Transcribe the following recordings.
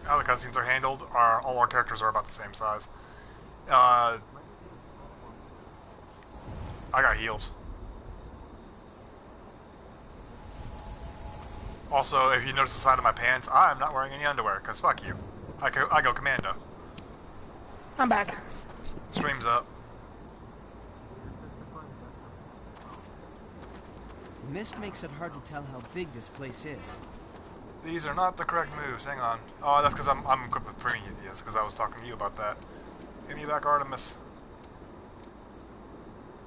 how the cutscenes are handled are all our characters are about the same size. Uh, I got heals. Also, if you notice the side of my pants, I'm not wearing any underwear, because fuck you. I go commando. I'm back. Stream's up. The mist makes it hard to tell how big this place is. These are not the correct moves. Hang on. Oh, that's because I'm equipped with Prometheus, because I was talking to you about that. Give me back Artemis.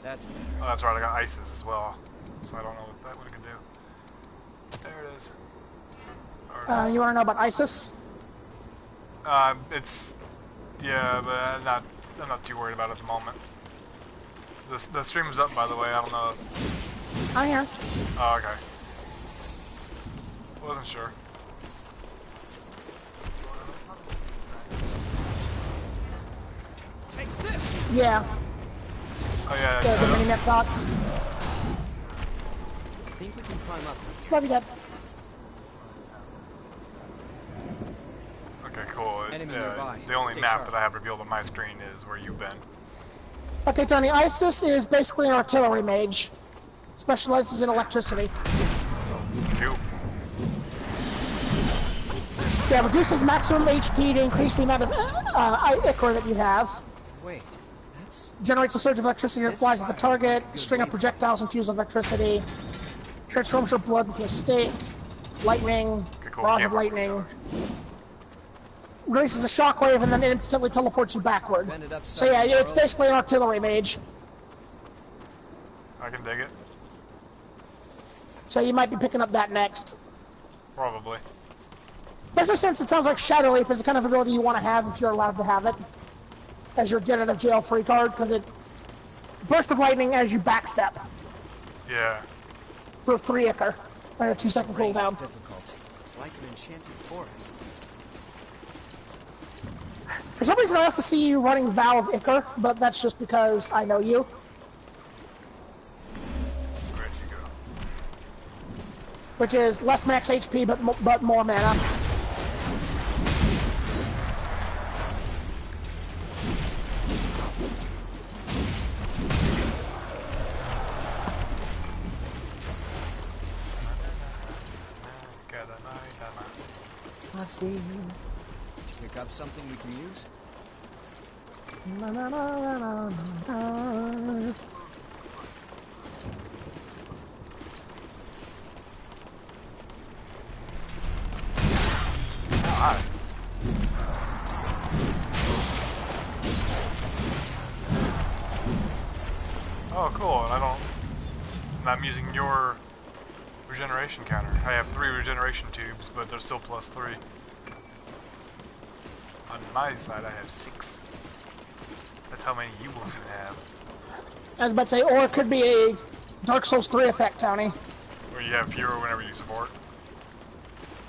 That's better. Oh, that's right. I got Isis as well, so I don't know what it could do. There it is. You want to know about ISIS? It's yeah, but I'm not too worried about it at the moment. The stream's up, by the way. I don't know. I am. Oh, okay. Wasn't sure. Take this. Yeah. Oh yeah. The mini-map dots. I think we can climb up. Love you, Dad. Okay, cool. Enemy nearby. The only Stay map sharp. that I have revealed on my screen is where you've been. Okay, Tony, ISIS is basically an artillery mage. Specializes in electricity. You. Yeah, reduces maximum HP to increase the amount of ichor that you have. Wait, that's... Generates a surge of electricity that flies at the target. String of projectiles infused with electricity. Transforms your blood into a stake. Lightning. Okay, cool. Rod Yeah, of lightning. Releases a shockwave and then instantly teleports you backward. Bend it upside So yeah, down. it's basically an artillery mage. I can dig it. So you might be picking up that next. Probably. Especially since it sounds like Shadow Leap is the kind of ability you want to have if you're allowed to have it. As your get out of jail free card, because it... Burst of lightning as you backstep. Yeah. For 3 ichor. And a 2-second Terrain is cooldown. difficult. It's like an enchanted forest. For some reason I have to see you running Valve ichor, but that's just because I know you. Where'd you go? Which is less max HP, but more mana. Let's see. Pick up something we can use? Na, na, na, na, na, na. Oh, cool. And I'm using your regeneration counter. I have 3 regeneration tubes, but they're still plus 3. On my side, I have 6. That's how many you will soon have. I was about to say, or it could be a Dark Souls 3 effect, Tony. Where you have fewer whenever you support.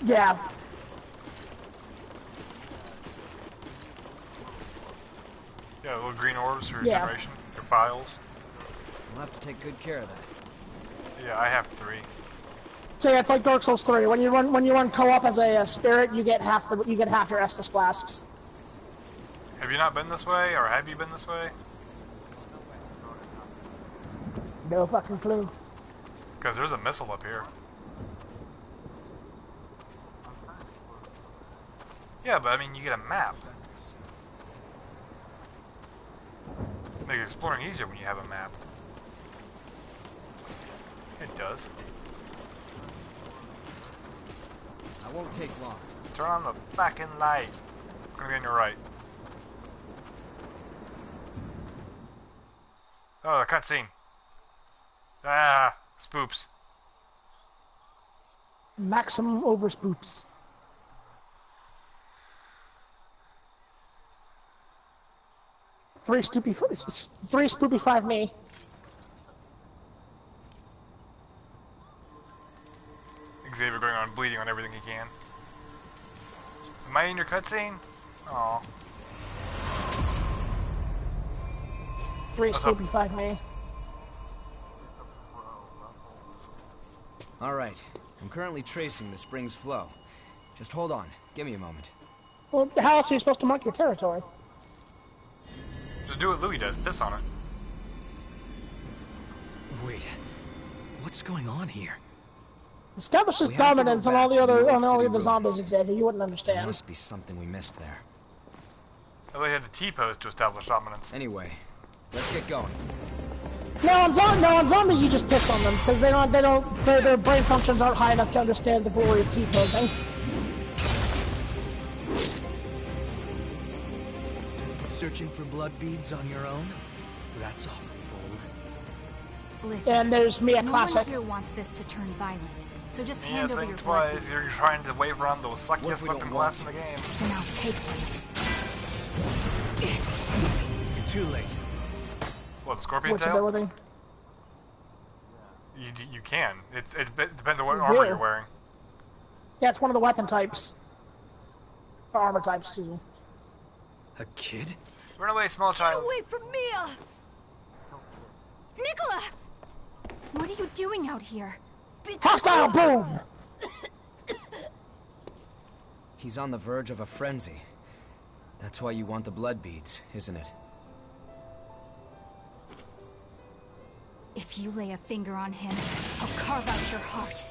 Yeah. Yeah, little green orbs for Yeah. regeneration. Your files. We'll have to take good care of that. Yeah, I have 3. So yeah, it's like Dark Souls 3. When you run co-op as a spirit, you get half your Estus flasks. Have you not been this way, or have you been this way? No fucking clue. Because there's a missile up here. Yeah, but I mean, you get a map. Makes exploring easier when you have a map. It does. I won't take long. Turn on the fucking light. It's gonna be on your right. Oh, the cutscene. Ah, spoops. Maximum over spoops. Three spoopy 5 me. Xavier going on bleeding on everything he can. Am I in your cutscene? Aw. 3 spoopy 5 me. All right. I'm currently tracing the spring's flow. Just hold on. Give me a moment. Well, how else are you supposed to mark your territory? Just do what Louis does. Piss on it. Wait, what's going on here? Establishes We have to go dominance on back all the to other the on old all the city other zombies, ruins. Xavier. You wouldn't There understand. must be something we missed there. Oh, they had the T-pose to establish dominance. Anyway, let's get going. No, on zombies you just piss on them because their brain functions aren't high enough to understand the glory of T-posing. Searching for blood beads on your own? That's awfully bold. Listen, And there's Mia no Classic. one here wants this to turn violent, so just Yeah, hand over your think blood twice. beads. You're trying to wave around the What suckiest if we weapon don't class in want the game. Then I'll take them. You're too late. What, the scorpion Which tail? ability? You can. It depends on what You armor do. you're wearing. Yeah, it's one of the weapon types. Or armor types, excuse me. A kid? Run away, small child. Away from Mia! Nicola! What are you doing out here? Hostile boom! He's on the verge of a frenzy. That's why you want the blood beads, isn't it? If you lay a finger on him, I'll carve out your heart.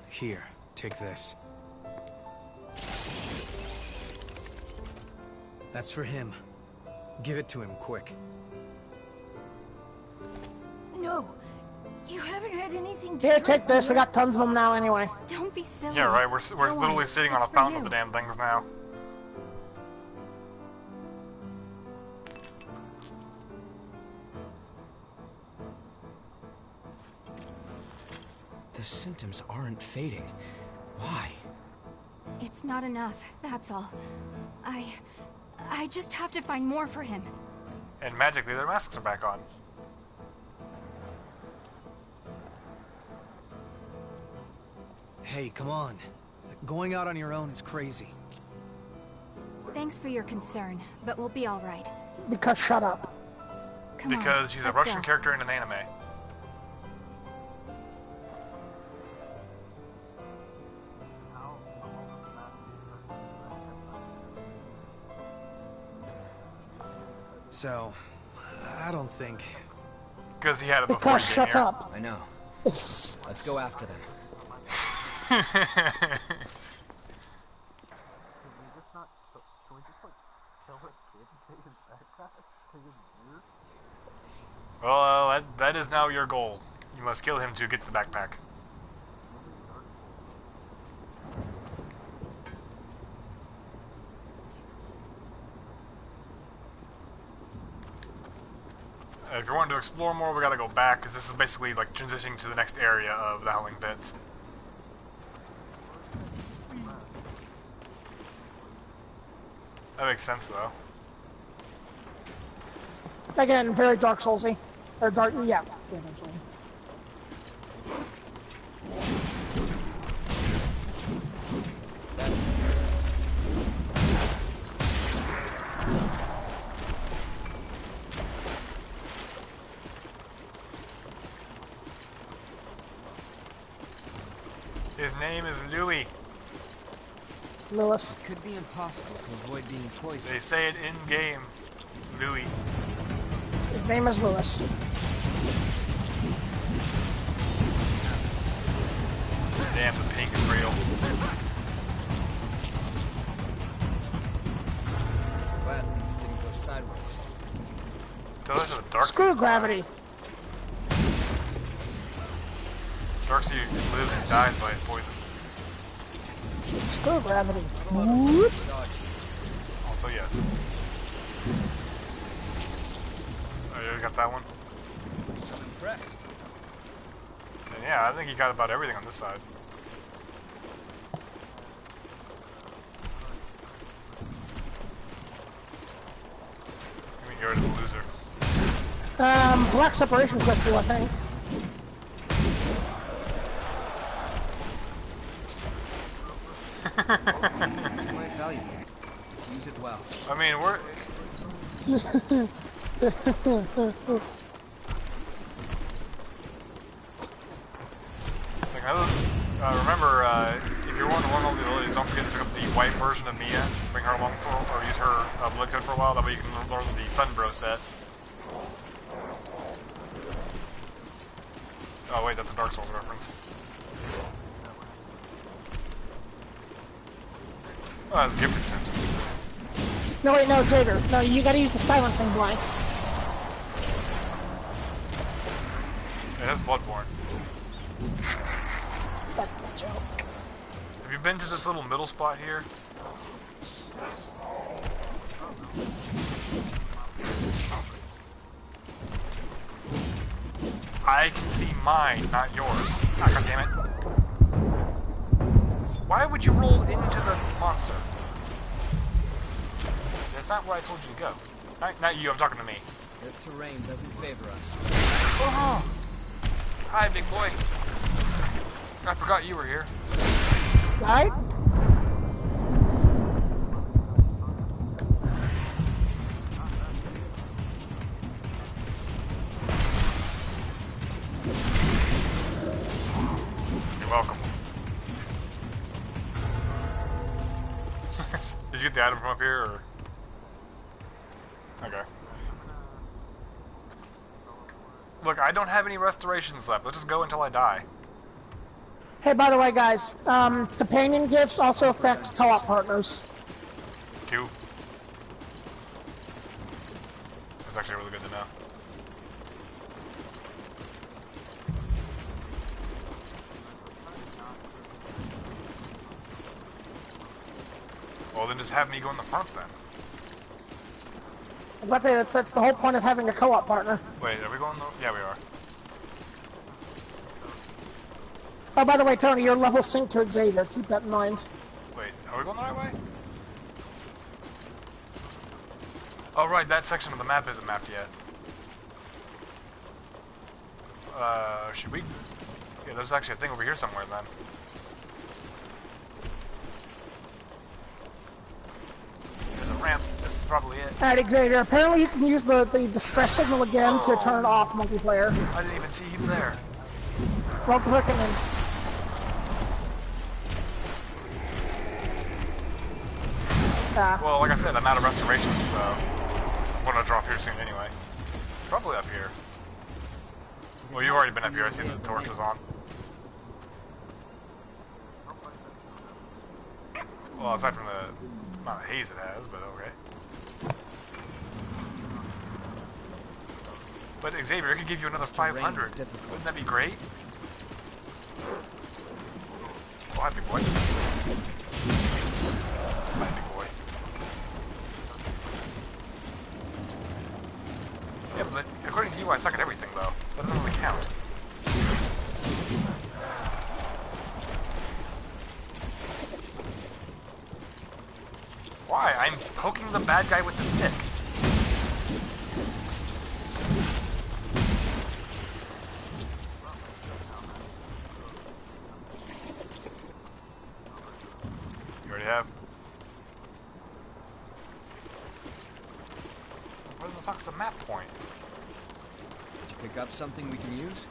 Here, take this. That's for him. Give it to him, quick. No! You haven't had anything to Here, drink take this. We yet. got tons of them now anyway. Don't be silly. Yeah, right. We're Go literally on. sitting on a It's for fountain of you. the damn things now. The symptoms aren't fading. Why? It's not enough, that's all. I just have to find more for him. And magically, their masks are back on. Hey, come on. Going out on your own is crazy. Thanks for your concern, but we'll be all right. Because shut up. Come on, Because she's a let's Russian go. character in an anime. So, I don't think... Because he had it before Because he shut came here. up. I know. It's... Let's go after them. Well, that is now your goal. You must kill him to get the backpack. If you're wanting to explore more, we gotta go back, because this is basically like transitioning to the next area of the Howling Pits. That makes sense, though. Again, very Dark Soulsy. Or Dark... Yeah. Eventually. His name is Louis. Lewis. Could be impossible to avoid being poisoned. They say it in game. Louis. His name is Lewis. Damn, the pink is real. Glad things didn't go sideways. Those are the Darkseid Screw class. gravity. Darkseid lives and dies by poison. Screw gravity. Whoop. Also, yes. Oh, you got that one? Impressed. And yeah, I think you got about everything on this side. Let me get rid of the loser. Black separation crystal, I think. That's quite valuable. Let's use it well. I mean, we're... Like, Remember, if you're wanting to learn all the abilities, don't forget to pick up the white version of Mia, bring her along for, or use her blood code for a while, that way you can learn the Sunbro set. Oh wait, that's a Dark Souls reference. Oh, that's a gift extension. No, wait, no, Xavier. No, you gotta use the silencing blank. Yeah, that's Bloodborne. That's a joke. Have you been to this little middle spot here? I can see mine, not yours. Ah, God damn it. Why would you roll into the monster? That's not where I told you to go. Not you, I'm talking to me. This terrain doesn't favor us. Oh! Hi, big boy. I forgot you were here. Right? You're welcome. Did you get the item from up here, or? Okay. Look, I don't have any restorations left. Let's just go until I die. Hey, by the way, guys, companion gifts also affect co-op partners. Q. That's actually really good to know. Well, then just have me go in the front then. I was about to say, that's the whole point of having a co-op partner. Wait, are we going the... Yeah, we are. Oh, by the way, Tony, you're level synced to Xavier. Keep that in mind. Wait, are we going the right way? Oh, right, that section of the map isn't mapped yet. Should we... Yeah, there's actually a thing over here somewhere then. There's a ramp. This is probably it. Alright, Xavier, apparently you can use the distress signal again to turn off multiplayer. I didn't even see him there. Well, click and then... Well, like I said, I'm out of restoration, so I'm gonna drop here soon anyway. Probably up here. Well, you've already been up here. I see the torch was on. Well, aside from the amount of haze it has, but okay. But Xavier, it could give you another 500. Wouldn't that be great? Oh, happy boy. Happy boy. Yeah, but according to you, I suck at everything, though. That doesn't really count. Why? I'm poking the bad guy with the stick. You already have? Where the fuck's the map point? Did you pick up something we can use?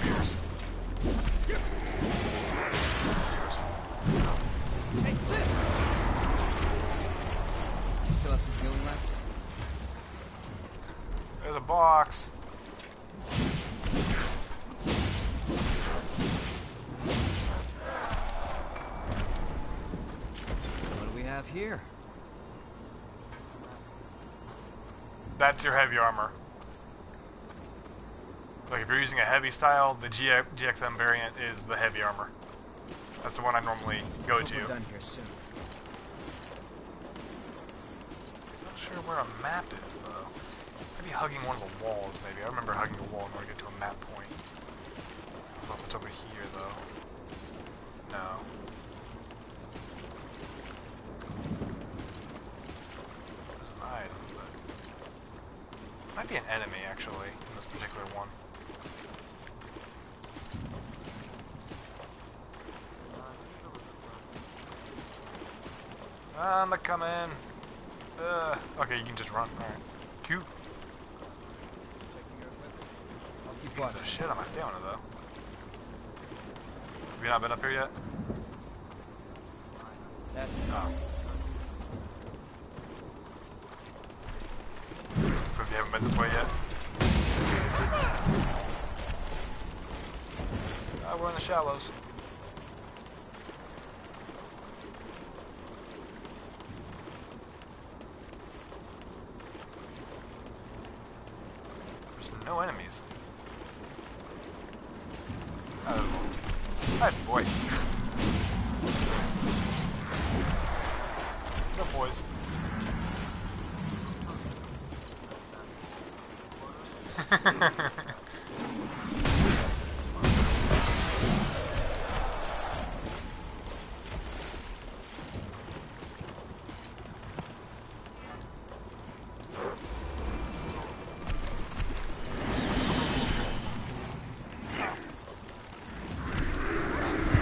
Beers. Take this! Do you still have some healing left? There's a box. What do we have here? That's your heavy armor. Like if you're using a heavy style, the GXM variant is the heavy armor. That's the one I normally go Hope to. we're done here soon. Not sure where a map is though. Maybe hugging one of the walls, maybe. I remember hugging a wall in order to get to a map point. I don't know if it's over here though. No. There's an item, but might be an enemy actually in this particular one. I'm a coming. Okay, you can just run. Alright. Cute. What? Piece of shit on my stamina though. Have you not been up here yet? That's Oh. It's because you haven't been this way yet. We're in the shallows. There's no enemies. Oh. Hi, boy. Good boys.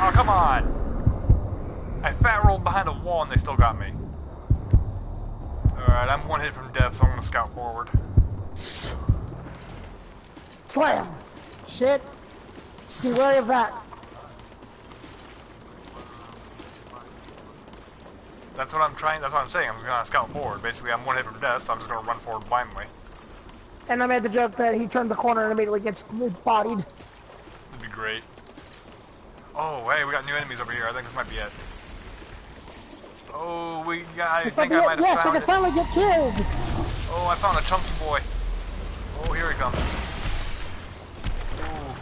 Oh, come on! I fat rolled behind a wall and they still got me. Alright, I'm one hit from death, so I'm gonna scout forward. Slam! Shit. Be wary of that. That's what I'm saying, I'm just gonna scout forward. Basically, I'm one hit from death, so I'm just gonna run forward blindly. And I made the joke that he turned the corner and immediately gets bodied. That'd be great. Oh, hey, we got new enemies over here. I think this might be it. Oh, I This think might I be might it. have Yes, I found can it. finally get killed. Oh, I found a chunky boy. Oh, here he comes. Ooh.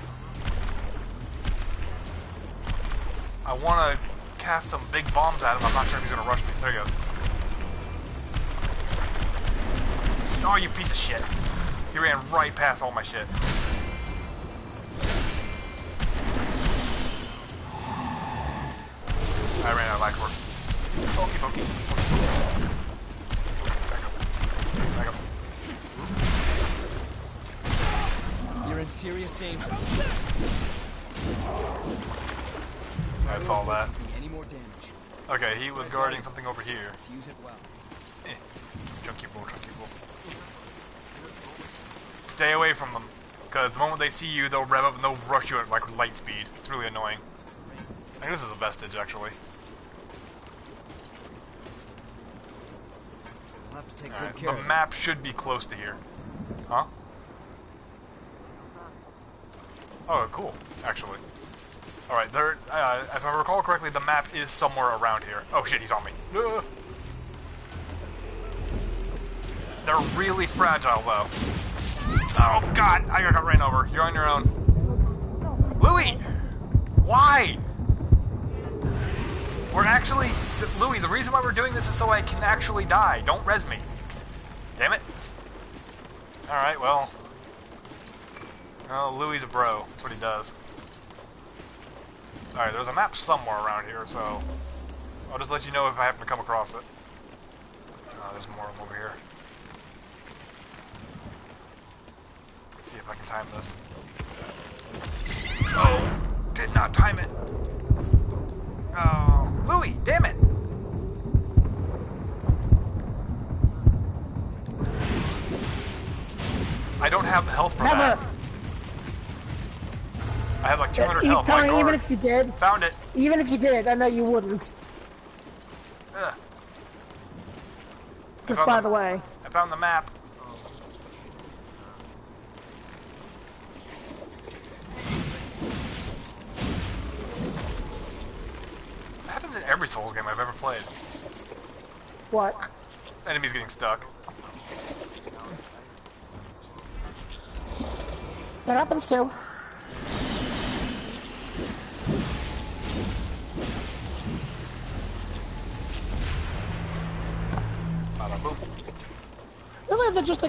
I want to cast some big bombs at him. I'm not sure if he's going to rush me. There he goes. Oh, you piece of shit. He ran right past all my shit. I ran out of life work. Pokey, pokey. Back up. You're in serious danger. I saw that. Any more damage? Okay, he was guarding something over here. Let's use it well. Chunky bull, chunky bull. Stay away from them, because the moment they see you, they'll rev up and they'll rush you at like light speed. It's really annoying. I think this is a vestige, actually. I'll have to take Alright, good care the of it. map should be close to here. Huh? Oh, cool, actually. Alright, there. If I recall correctly, the map is somewhere around here. Oh shit, he's on me. They're really fragile, though. Oh god, I got ran over. You're on your own. Louis! Why? We're actually... Louis, the reason why we're doing this is so I can actually die. Don't res me. Damn it. Alright, well... Oh, Louis' a bro. That's what he does. Alright, there's a map somewhere around here, so... I'll just let you know if I happen to come across it. There's more of them over here. Let's see if I can time this. Oh! Did not time it! Oh, Louis, damn it! I don't have the health for Never. that. I have like 200 health. My Tony, even guard. if you did, Found it. even if you did, I know you wouldn't. Ugh. Just found by the- the way. I found the map. That happens in every Souls game I've ever played. What? Enemies getting stuck. That happens too. Bada boom. Really, that just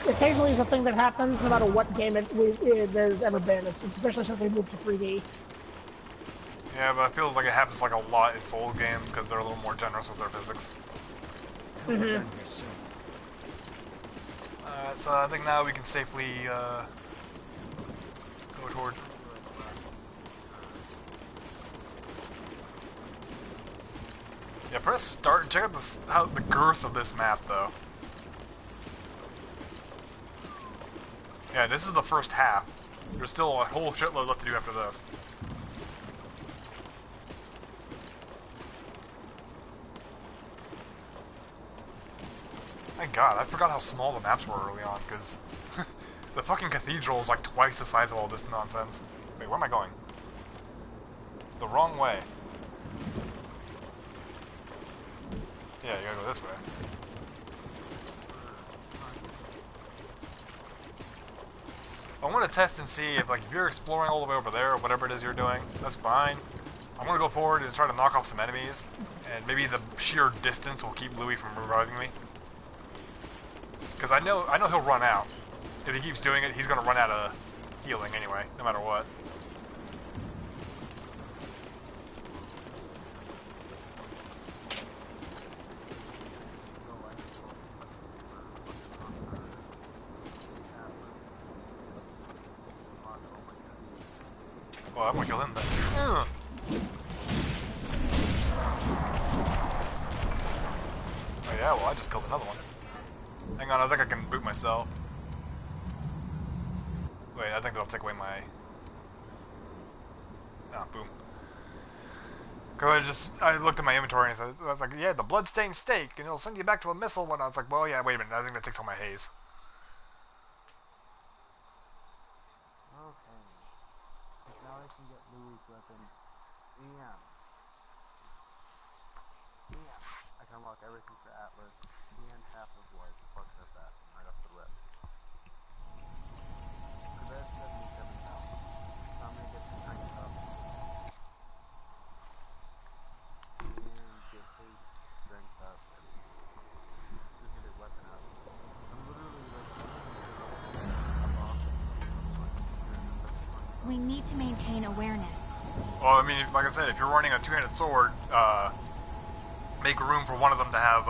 occasionally is a thing that happens no matter what game there's ever been, especially since they moved to 3D. Yeah, but I feel like it happens like a lot in Souls games because they're a little more generous with their physics. We're done here soon. Alright, so I think now we can safely go toward... Yeah, press start and check out the girth of this map, though. Yeah, this is the first half. There's still a whole shitload left to do after this. Thank God, I forgot how small the maps were early on, because the fucking cathedral is like twice the size of all this nonsense. Wait, where am I going? The wrong way. Yeah, you gotta go this way. I want to test and see if, like, if you're exploring all the way over there, or whatever it is you're doing, that's fine. I'm gonna go forward and try to knock off some enemies, and maybe the sheer distance will keep Louis from reviving me. Because I know he'll run out. If he keeps doing it, he's gonna run out of healing anyway, no matter what. Well, I'm gonna kill him then. Ugh. Oh yeah, well I just killed another one. Hang on, I think I can boot myself. Wait, I think that'll take away my... Ah, boom. Cause I looked at my inventory and I was like, yeah, the bloodstained steak, and it'll send you back to a missile. And I was like, well, yeah, wait a minute, I think that takes all my haze. Okay. Now I can get Louis' weapon. And I can unlock everything for Atlas and half of Light. Fuck that assassin right off the rip. Cause I have 77,000. So I'm gonna get the 9 cups. And get his strength up. And just get his weapon up. I'm literally like We need to maintain awareness. Well, I mean, like I said, if you're running a two-handed sword, make room for one of them to have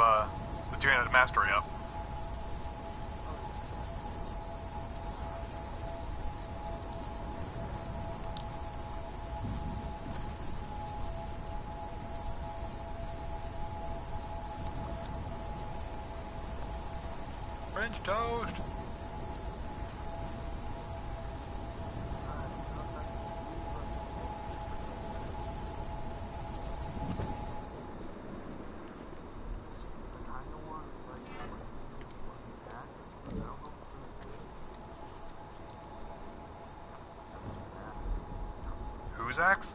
the two-handed mastery up. French toast! Whose axe?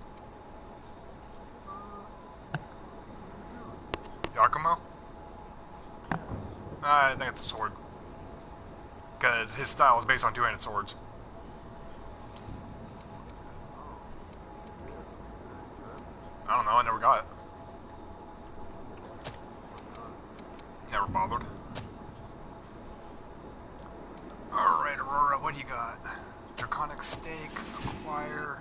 Yakumo? I think it's a sword. Because his style is based on two-handed swords. I don't know, I never got it. Never bothered. Alright, Aurora, what do you got? Draconic Stake, acquire...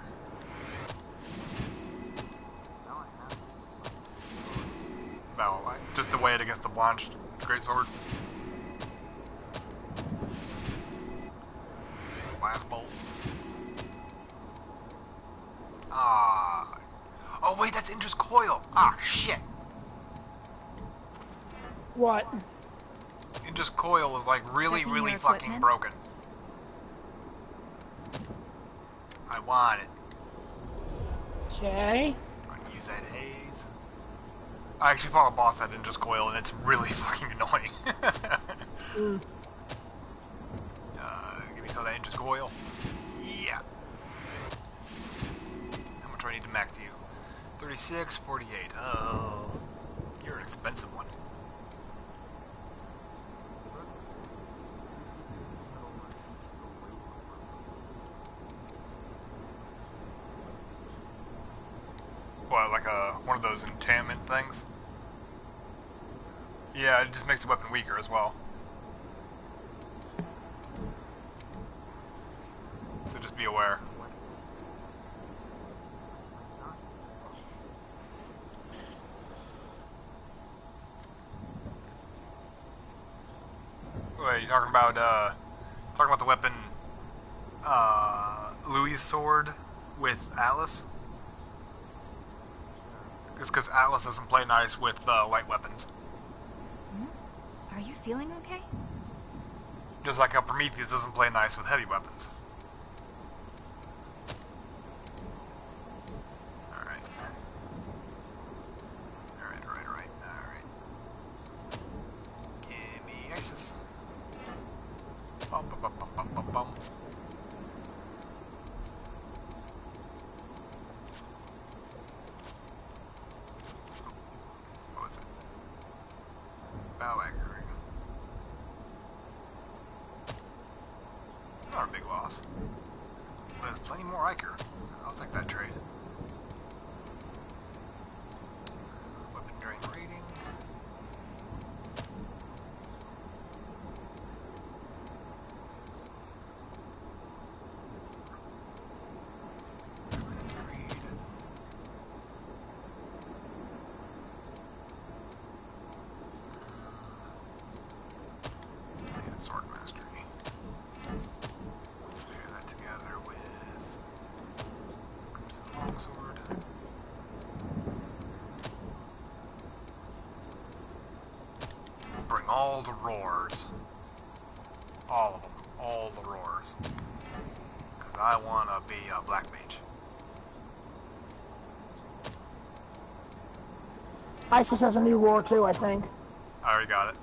Battle Light. Just to weigh it against the Blanched Greatsword. Blast Bolt. Ah. Oh wait, that's Indra's Coil! Ah, shit! What? Indra's Coil is like really, Checking really your fucking equipment. broken. I want it. Okay. I'm gonna use that haze. I actually fought a boss that Indra's Coil and it's really fucking annoying. Give me some of that Indra's Coil. Yeah. How much do I need to max you? 36, 48. Oh. You're an expensive one. What, like one of those enchantment things? Yeah, it just makes the weapon weaker as well. So just be aware. Wait, you talking about the weapon, Louis' sword with Atlas? It's because Atlas doesn't play nice with light weapons. Are you feeling okay? Just like how Prometheus doesn't play nice with heavy weapons. Bum, bum, bum, bum, bum, bum, bum. What was it? Bow anchoring. Not a big loss. But there's plenty more Iker. I'll take that trade. Weapon drain rating. Sword mastery. Pair that together with Crimson Longsword. Bring all the roars. All of them. All the roars. Because I want to be a black mage. ISIS has a new roar too, I think. I already got it.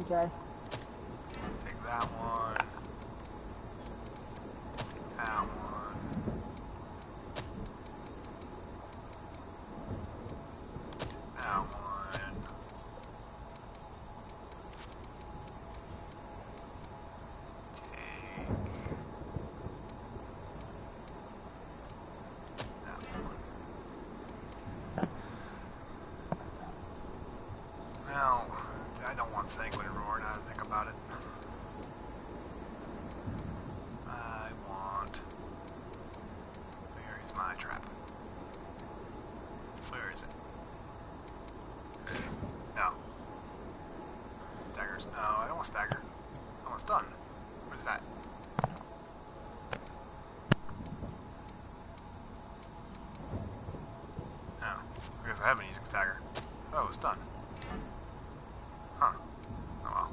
Okay. Take that one. Take that one. That one. Take that one. Well, I don't want Sanguine Roar now that I think about it. I want... Where is my trap? Where is it? There it is. No. Staggers. No, I don't want stagger. I want stun. Where's that? No. I guess I have been using stagger. Oh, stun. Huh. Oh well.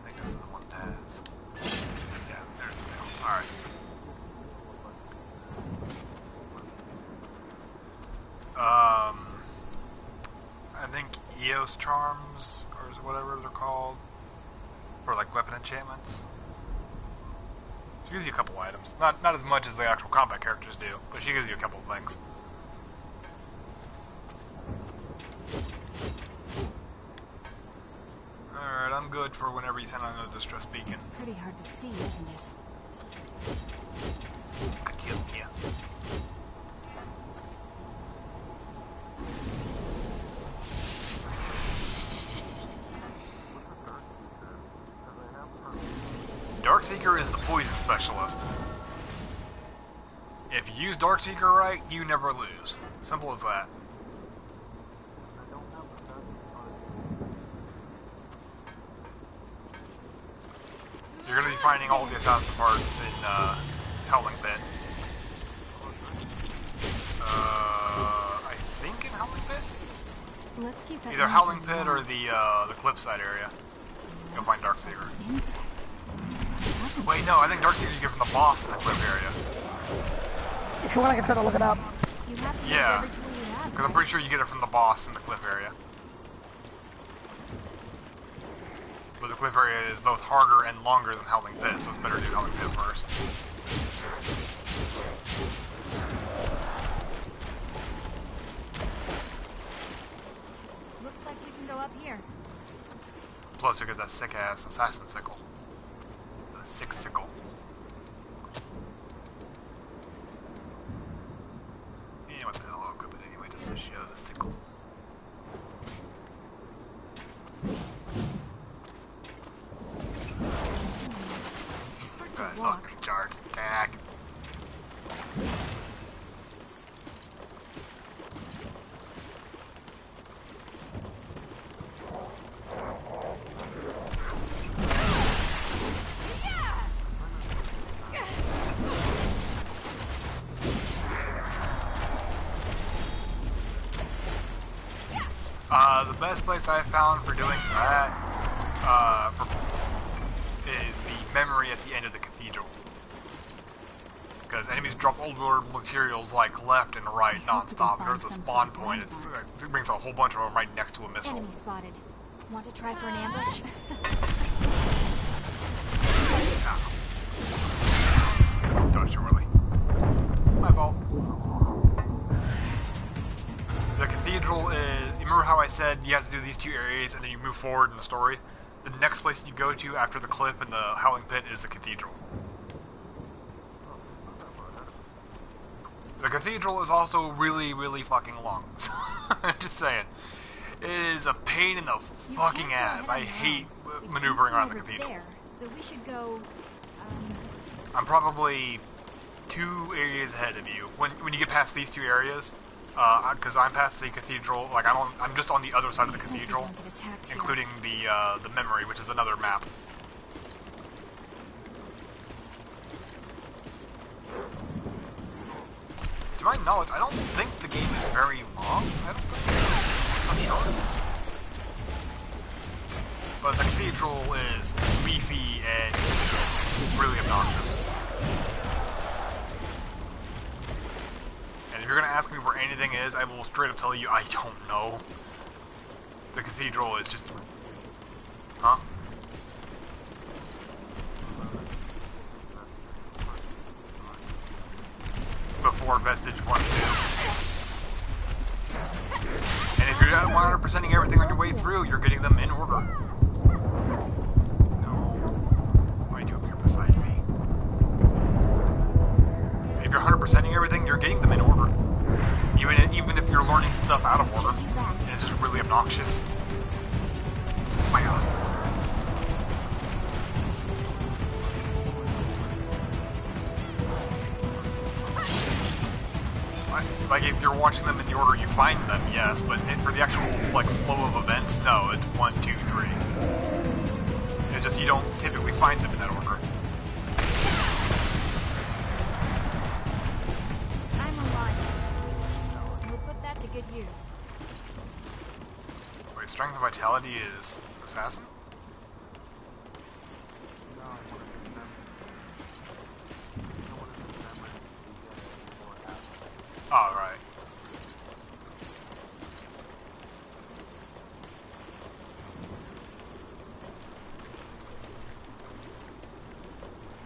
I think this is the one that has. Yeah, there's the tail. Alright. I think Eos charms, or whatever they're called, for like weapon enchantments. She gives you a couple items. Not as much as the actual combat characters do, but she gives you a couple of things. Alright, I'm good for whenever you send out another distress beacon. It's pretty hard to see, isn't it? Good deal, yeah. Darkseeker is the poison specialist. If you use Darkseeker right, you never lose. Simple as that. You're going to be finding all the assassin parts in Howling Pit. I think in Howling Pit? Let's keep that Either Howling Pit or the Cliffside area. You'll find Darkseeker. insect. Wait, no, I think Darkseeker you get from the boss in the cliff area. If you want, I can try to look it up. You have to use Yeah, every tool you have. because I'm pretty sure you get it from the boss in the cliff area. But the cliff area is both harder and longer than Howling Pit, so it's better to do Howling Pit first. Looks like we can go up here. Plus you get that sick-ass assassin sickle. The six sickle. Yeah, what the hell, I'll equip it anyway, just to show the sickle. Hard Good to walk. luck, charge attack. The best place I found for doing that is the memory at the end of the cathedral. Because enemies drop older materials like left and right non-stop. There's a spawn point. It brings a whole bunch of them right next to a missile. Enemy spotted. Want to try for an ambush? Dodged too early. My fault. The cathedral is... Remember how I said you have to do these two areas and then you move forward in the story? The next place you go to after the cliff and the Howling Pit is the cathedral. The cathedral is also really, really fucking long. Just saying. It is a pain in the fucking ass. I hate maneuvering around the cathedral. There, so we should go. I'm probably 2 areas ahead of you. When you get past these 2 areas, because I'm past the cathedral, like I'm just on the other side of the cathedral, including the memory, which is another map. To my knowledge, I don't think the game is very long. I don't think. I'm sure. But the cathedral is leafy and really obnoxious. And if you're gonna ask me where anything is, I will straight up tell you I don't know. The cathedral is just... Huh? Before Vestige 1 2. And if you're not 100%ing everything on your way through, you're getting them in order. No. Why do you appear beside me? If you're 100%ing everything, you're getting them in order. Even if you're learning stuff out of order. And it's just really obnoxious. Oh my god. Like, if you're watching them in the order you find them, yes, but for the actual, like, flow of events, no, it's 1, 2, 3. It's just you don't typically find them in that order. I'm alive. We'll put that to good use. Wait, Strength and Vitality is Assassin? Oh, right.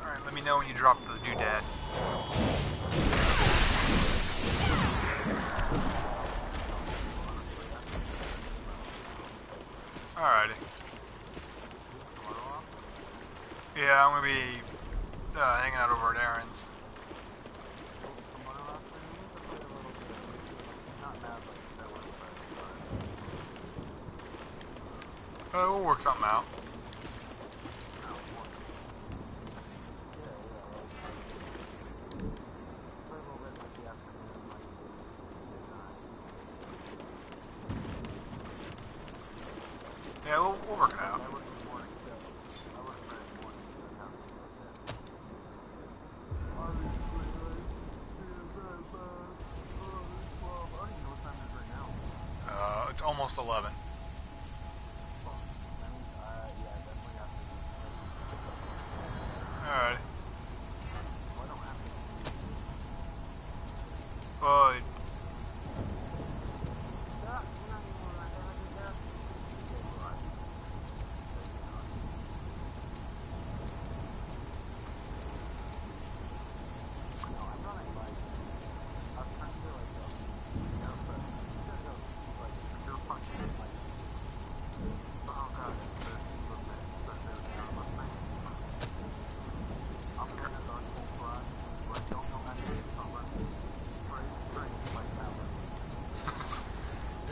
Alright, let me know when you drop the doodad. Alrighty. Yeah, I'm gonna be hanging out over at Aaron's. We'll work something out. Yeah, we'll work it out. It's almost 11. Alright. Well,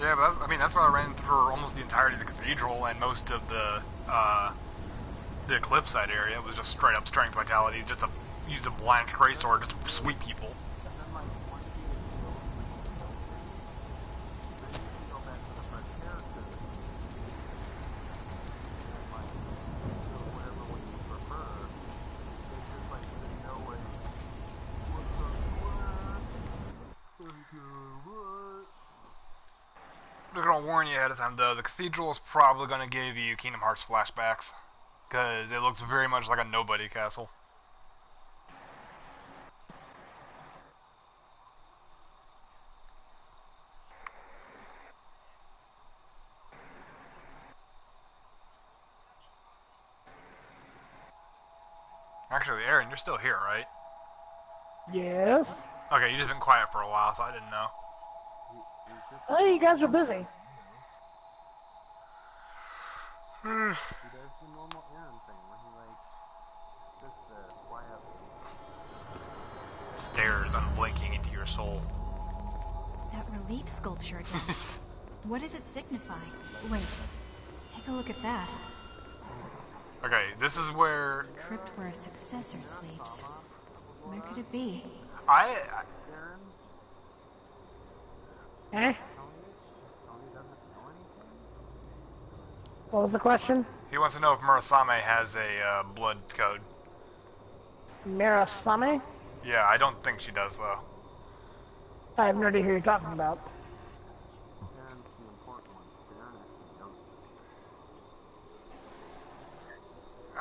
yeah, but that's what I ran through almost the entirety of the cathedral and most of the cliffside area. It was just straight up strength vitality, just to use a blank greatsword just to sweep people. Look gonna warn you ahead of time though, the cathedral is probably gonna give you Kingdom Hearts flashbacks. Because it looks very much like a nobody castle. Actually, Aaron, you're still here, right? Yes. Okay, you just been quiet for a while, so I didn't know. Oh, you guys are busy. He does the normal Aaron thing where he like just quiet. Stares unblinking into your soul. That relief sculpture again. What does it signify? Wait, take a look at that. Okay, this is where Crypt where a successor sleeps. Where could it be? I Eh? Sony doesn't know anything? What was the question? he wants to know if Murasame has a blood code. Mirasame? Yeah, I don't think she does though. I have no idea who you're talking about. Aaron's the important one, because Aaron actually knows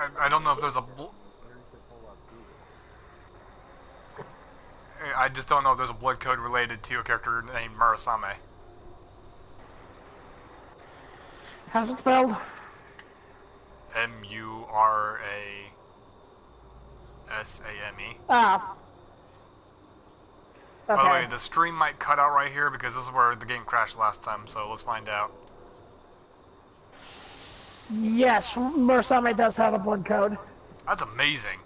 things. I don't know if there's a Aaron could pull up Google. I just don't know if there's a blood code related to a character named Murasame. How's it spelled? Murasame. Ah. By the way, Okay. the stream might cut out right here because this is where the game crashed last time, so let's find out. Yes, Mirasame does have a blood code. That's amazing.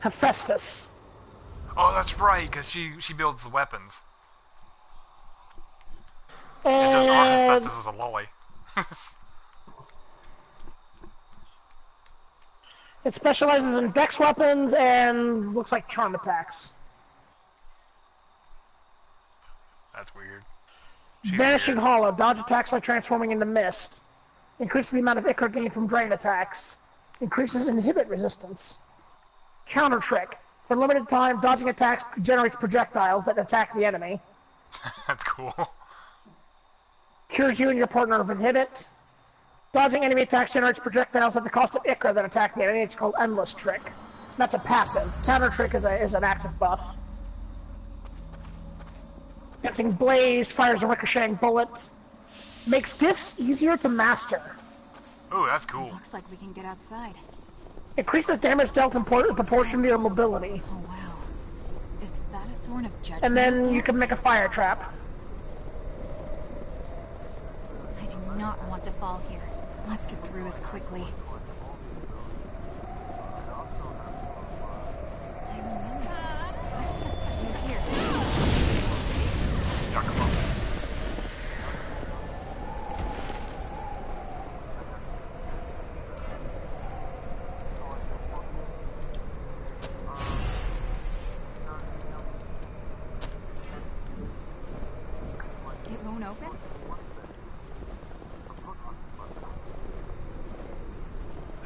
Hephaestus. Oh, that's right, because she builds the weapons. It's just And Hephaestus is a lolly. it specializes in dex weapons and looks like charm attacks. That's weird. She's Vanishing weird. Hollow. Dodge attacks by transforming into mist. Increases the amount of Ichor gained from drain attacks. Increases inhibit resistance. Counter trick. For a limited time, dodging attacks generates projectiles that attack the enemy. That's cool. Cures you and your partner of inhibit. Dodging enemy attacks generates projectiles at the cost of Ichor that attack the enemy. It's called Endless Trick. That's a passive. Counter trick is an active buff. Dancing Blaze fires a ricocheting bullet. Makes gifts easier to master. Ooh, that's cool. Looks like we can get outside. Increases damage dealt in proportion to your mobility. Oh wow. Is that a thorn of judgment? And then you can make a fire trap. I do not want to fall here. Let's get through this quickly. I remember this. You're here. Yakumo. It won't open?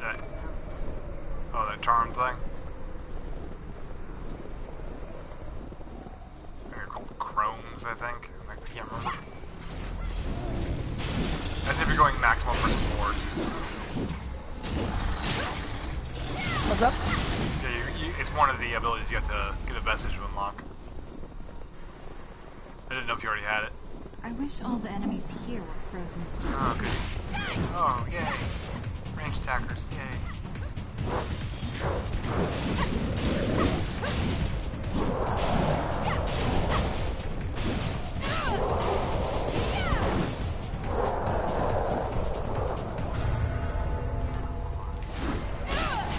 That, oh, that charm thing? They're called chromes, I think. I can't remember. As if you're going maximum for support. What's up? Yeah, it's one of the abilities you have to get a vestige to unlock. I didn't know if you already had it. I wish all the enemies here were frozen still. Oh, good. Oh, yay. Range attackers, yay.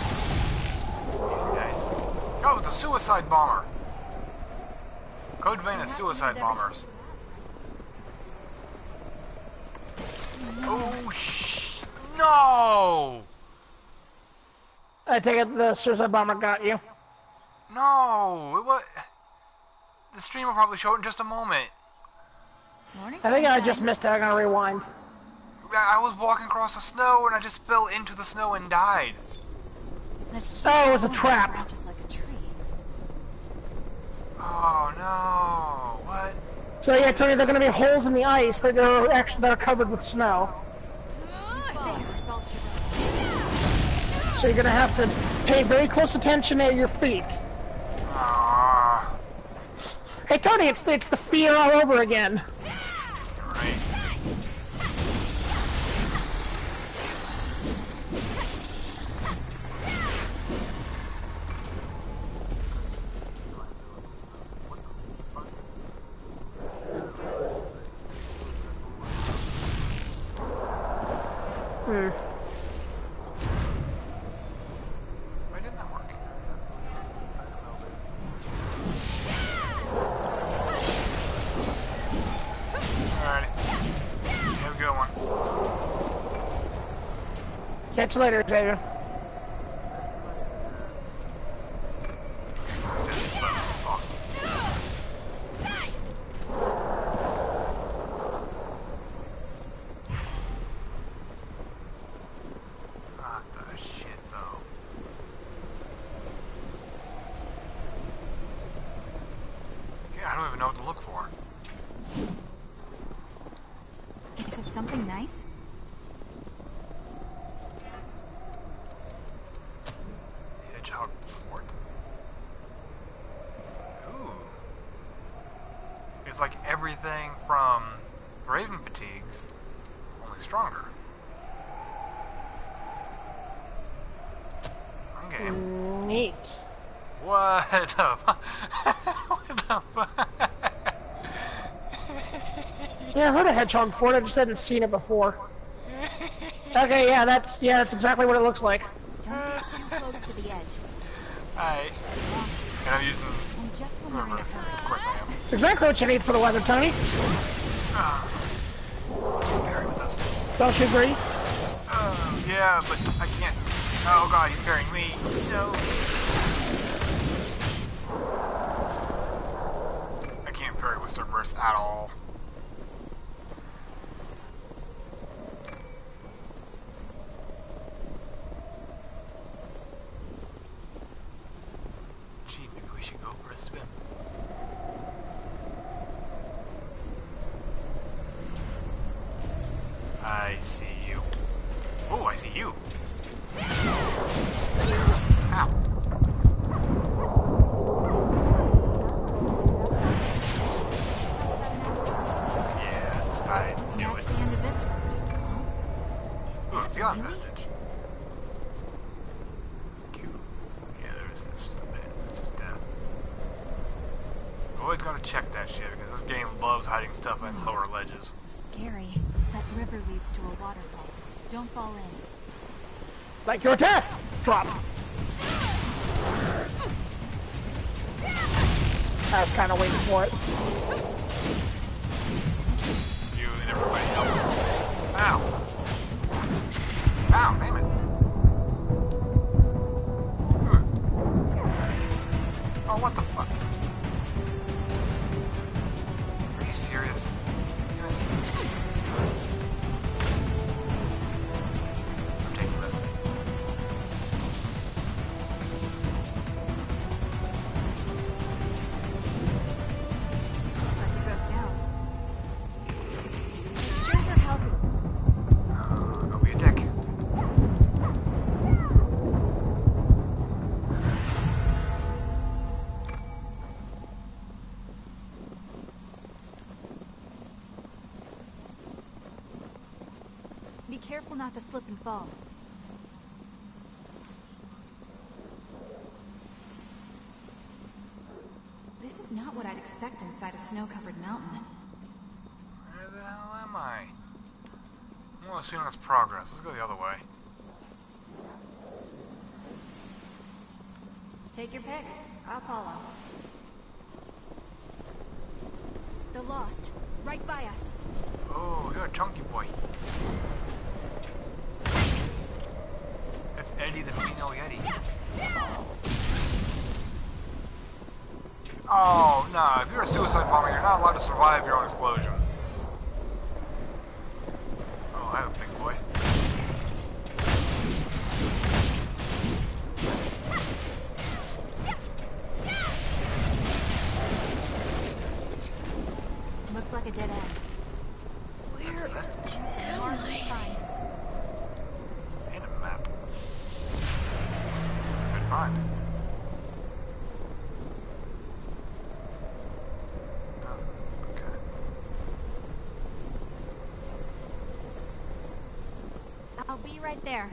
Easy guys. Oh, it's a suicide bomber. Code Vein is suicide bombers. Oh, no! I take it the suicide bomber got you. No! What? The stream will probably show it in just a moment. Morning, I think I sunshine. just missed it. I'm gonna rewind. I was walking across the snow and I just fell into the snow and died. That huge Oh, it was a thorn trap. branches like a tree. Oh no! What? So yeah, Tony, there are going to be holes in the ice that are covered with snow. There, it's all she wrote. So you're going to have to pay very close attention at your feet. Ah, Hey Tony, it's the fear all over again. right. Why didn't that work? Alrighty. Have a good one. Catch you later, Xavier. What the shit, though? Okay, I don't even know what to look for. Is it something nice? Hedgehog Fort? Ooh. It's like everything from Raven Fatigues, only stronger. Okay. Neat. What the fuck? What the fuck? Yeah, I heard of Hedgehog Fort, I just hadn't seen it before. Okay, yeah, that's exactly what it looks like. Don't get too close to the edge. Alright. And I'm using... And just when you're in a Of hurry. course I am. It's exactly what you need for the weather, Tony. Parry with this. Don't you agree? Yeah, but I can't... Oh god, he's carrying me. No. I can't parry Western Burst at all. Gee, maybe we should go for a spin. I see you. Oh, I see you. Ow. Yeah, I And knew that's it. the end of this one. Is Ooh, that Beyond really? Vestige. Cute. Yeah, that's just a bit. That's just death. You always gotta check that shit because this game loves hiding stuff in lower ledges. Scary. That river leads to a waterfall. Don't fall in. Like your death! Drop. I was kind of waiting for it. You and everybody else. Ow. Ow, damn it. Oh, what the fuck? Are you serious? I'm taking this. Looks like it goes down. Sure, you're helping. I'll be a dick. Be careful not to slip and fall. This is not what I'd expect inside a snow-covered mountain. Where the hell am I? Well, assuming that's progress. Let's go the other way. Take your pick. I'll follow. The Lost. Right by us. Oh, you're a chunky boy. That's Eddie the female Yeti. Oh, no. If you're a suicide bomber, you're not allowed to survive your own explosion. Oh, I have a big boy. Looks I'll be right there.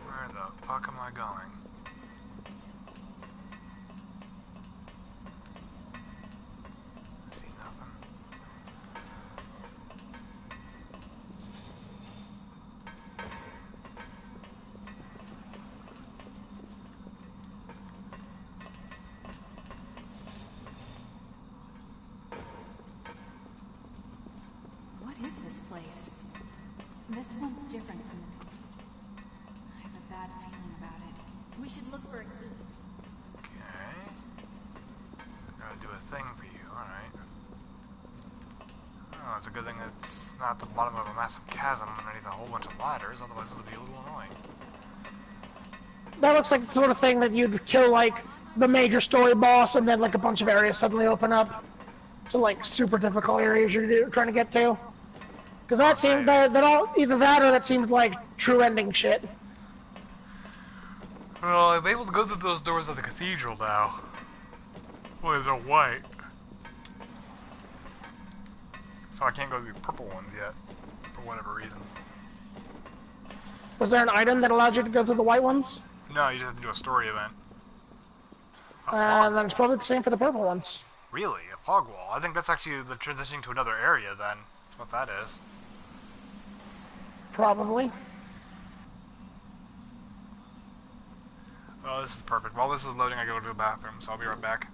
Where the fuck am I going? I see nothing. What is this place? This one's different from the... I have a bad feeling about it. We should look for a key. Okay. Gotta do a thing for you, alright. Oh, it's a good thing it's not at the bottom of a massive chasm underneath a whole bunch of ladders, otherwise this would be a little annoying. That looks like the sort of thing that you'd kill, like, the major story boss, and then, like, a bunch of areas suddenly open up. So, like, super difficult areas you're trying to get to. Because that seems, either that or that seems like true ending shit. Well, I'm able to go through those doors of the cathedral now. Well, they're white. So I can't go through the purple ones yet, for whatever reason. Was there an item that allowed you to go through the white ones? No, you just have to do a story event. A fog Then it's probably the same for the purple ones. Really? A fog wall? I think that's actually the transitioning to another area then. That's what that is. Probably. Oh, this is perfect. While this is loading, I go to the bathroom, so I'll be right back.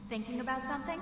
Thinking about something?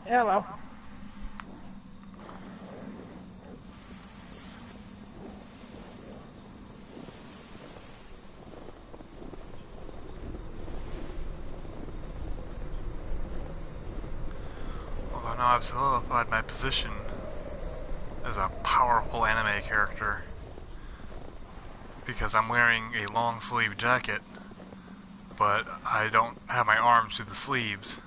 Hello. Although now I've solidified my position as a powerful anime character because I'm wearing a long sleeve jacket, but I don't have my arms through the sleeves.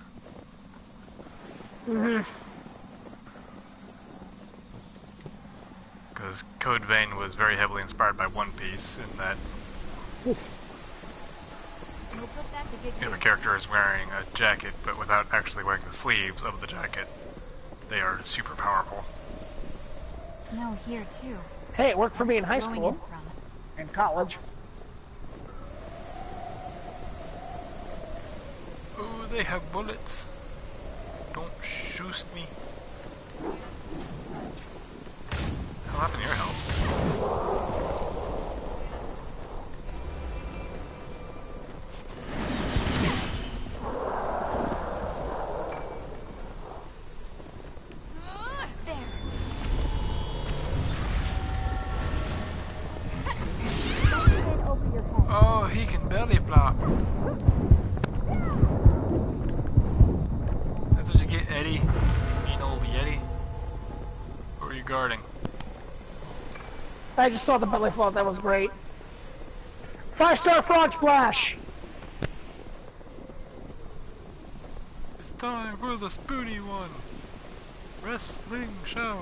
Because Code Vein was very heavily inspired by One Piece in that We'll put that to good if a use. character is wearing a jacket but without actually wearing the sleeves of the jacket, they are super powerful. Snow here too. Hey, it worked for me in high Blowing school in from. and college. Oh, they have bullets. Don't shoot me. What happened to your health? There. Oh, he can belly flop. That's what you get, Eddie. You mean old Yeti. Who are you guarding? I just saw the belly flop. That was great. 5-star frog splash. It's time for the spoony one. Wrestling show.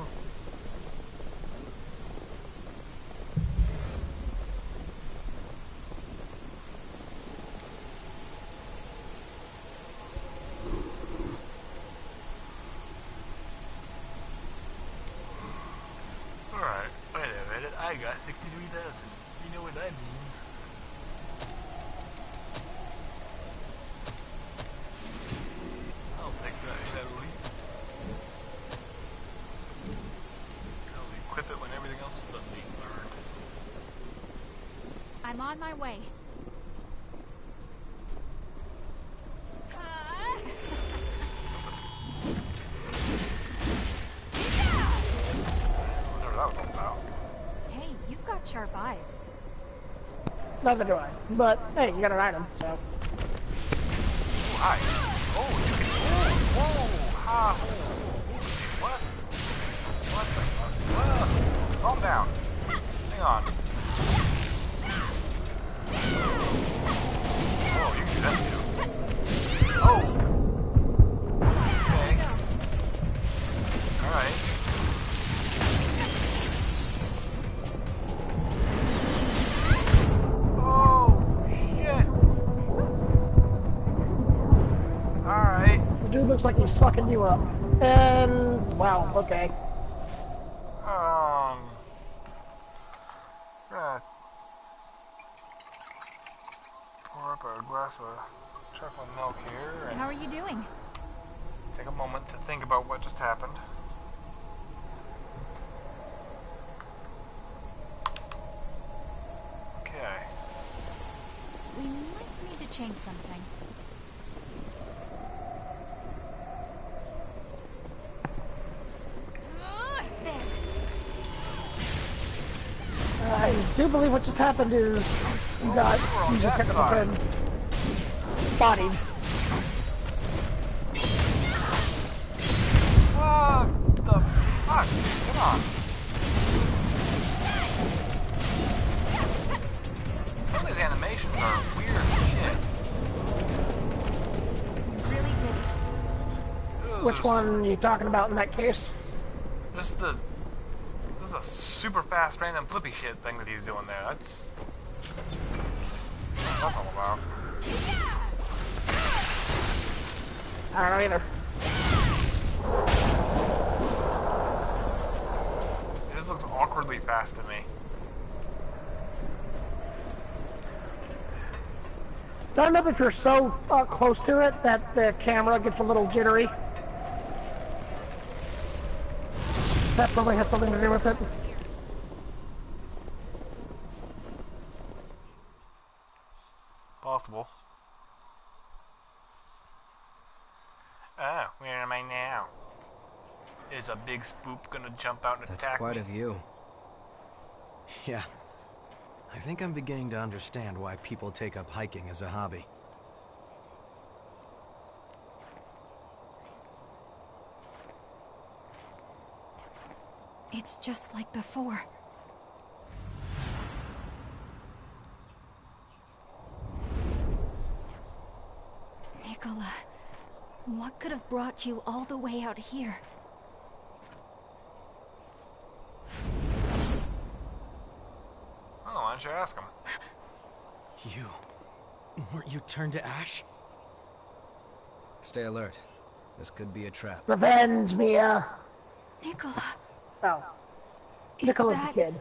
Alright, wait a minute. I got 63,000. You know what that means. I'll take that Shadow Leap. I'll equip it when everything else is done being learned. I'm on my way. Whatever that was all about. Hey, you've got sharp eyes. Neither do I. But hey, you got an item, so. Oh, hi. Oh, you can. Oh, whoa. Ha. Oh, what? What the fuck? Whoa. Calm down. Hang on. Oh, you can do that too. Oh. Okay. Alright. Oh, shit. Alright. The dude looks like he's fucking you up. And wow, okay. Gonna pour up a glass of chocolate milk here and How are you doing? take a moment to think about what just happened. Okay. We might need to change something. There. I do believe what just happened is you got we're on user that technical side. term bodied. What the fuck? Come on. Some of these animations are weird as shit. We really did it. Those Which are one are you talking about in that case? Just the... This is a super fast random flippy shit thing that he's doing there. That's all about. I don't know either. It just looks awkwardly fast to me. Don't know if you're so close to it that the camera gets a little jittery. That probably has something to do with it. Possible. Oh, where am I now? Is a big spook gonna jump out and That's attack quite me? a view. Yeah. I think I'm beginning to understand why people take up hiking as a hobby. It's just like before. Nicola, what could have brought you all the way out here? Oh, why don't you ask him? You... weren't you turned to ash? Stay alert. This could be a trap. Revenge, Mia. Nicola, Oh, is Nicola's the that kid.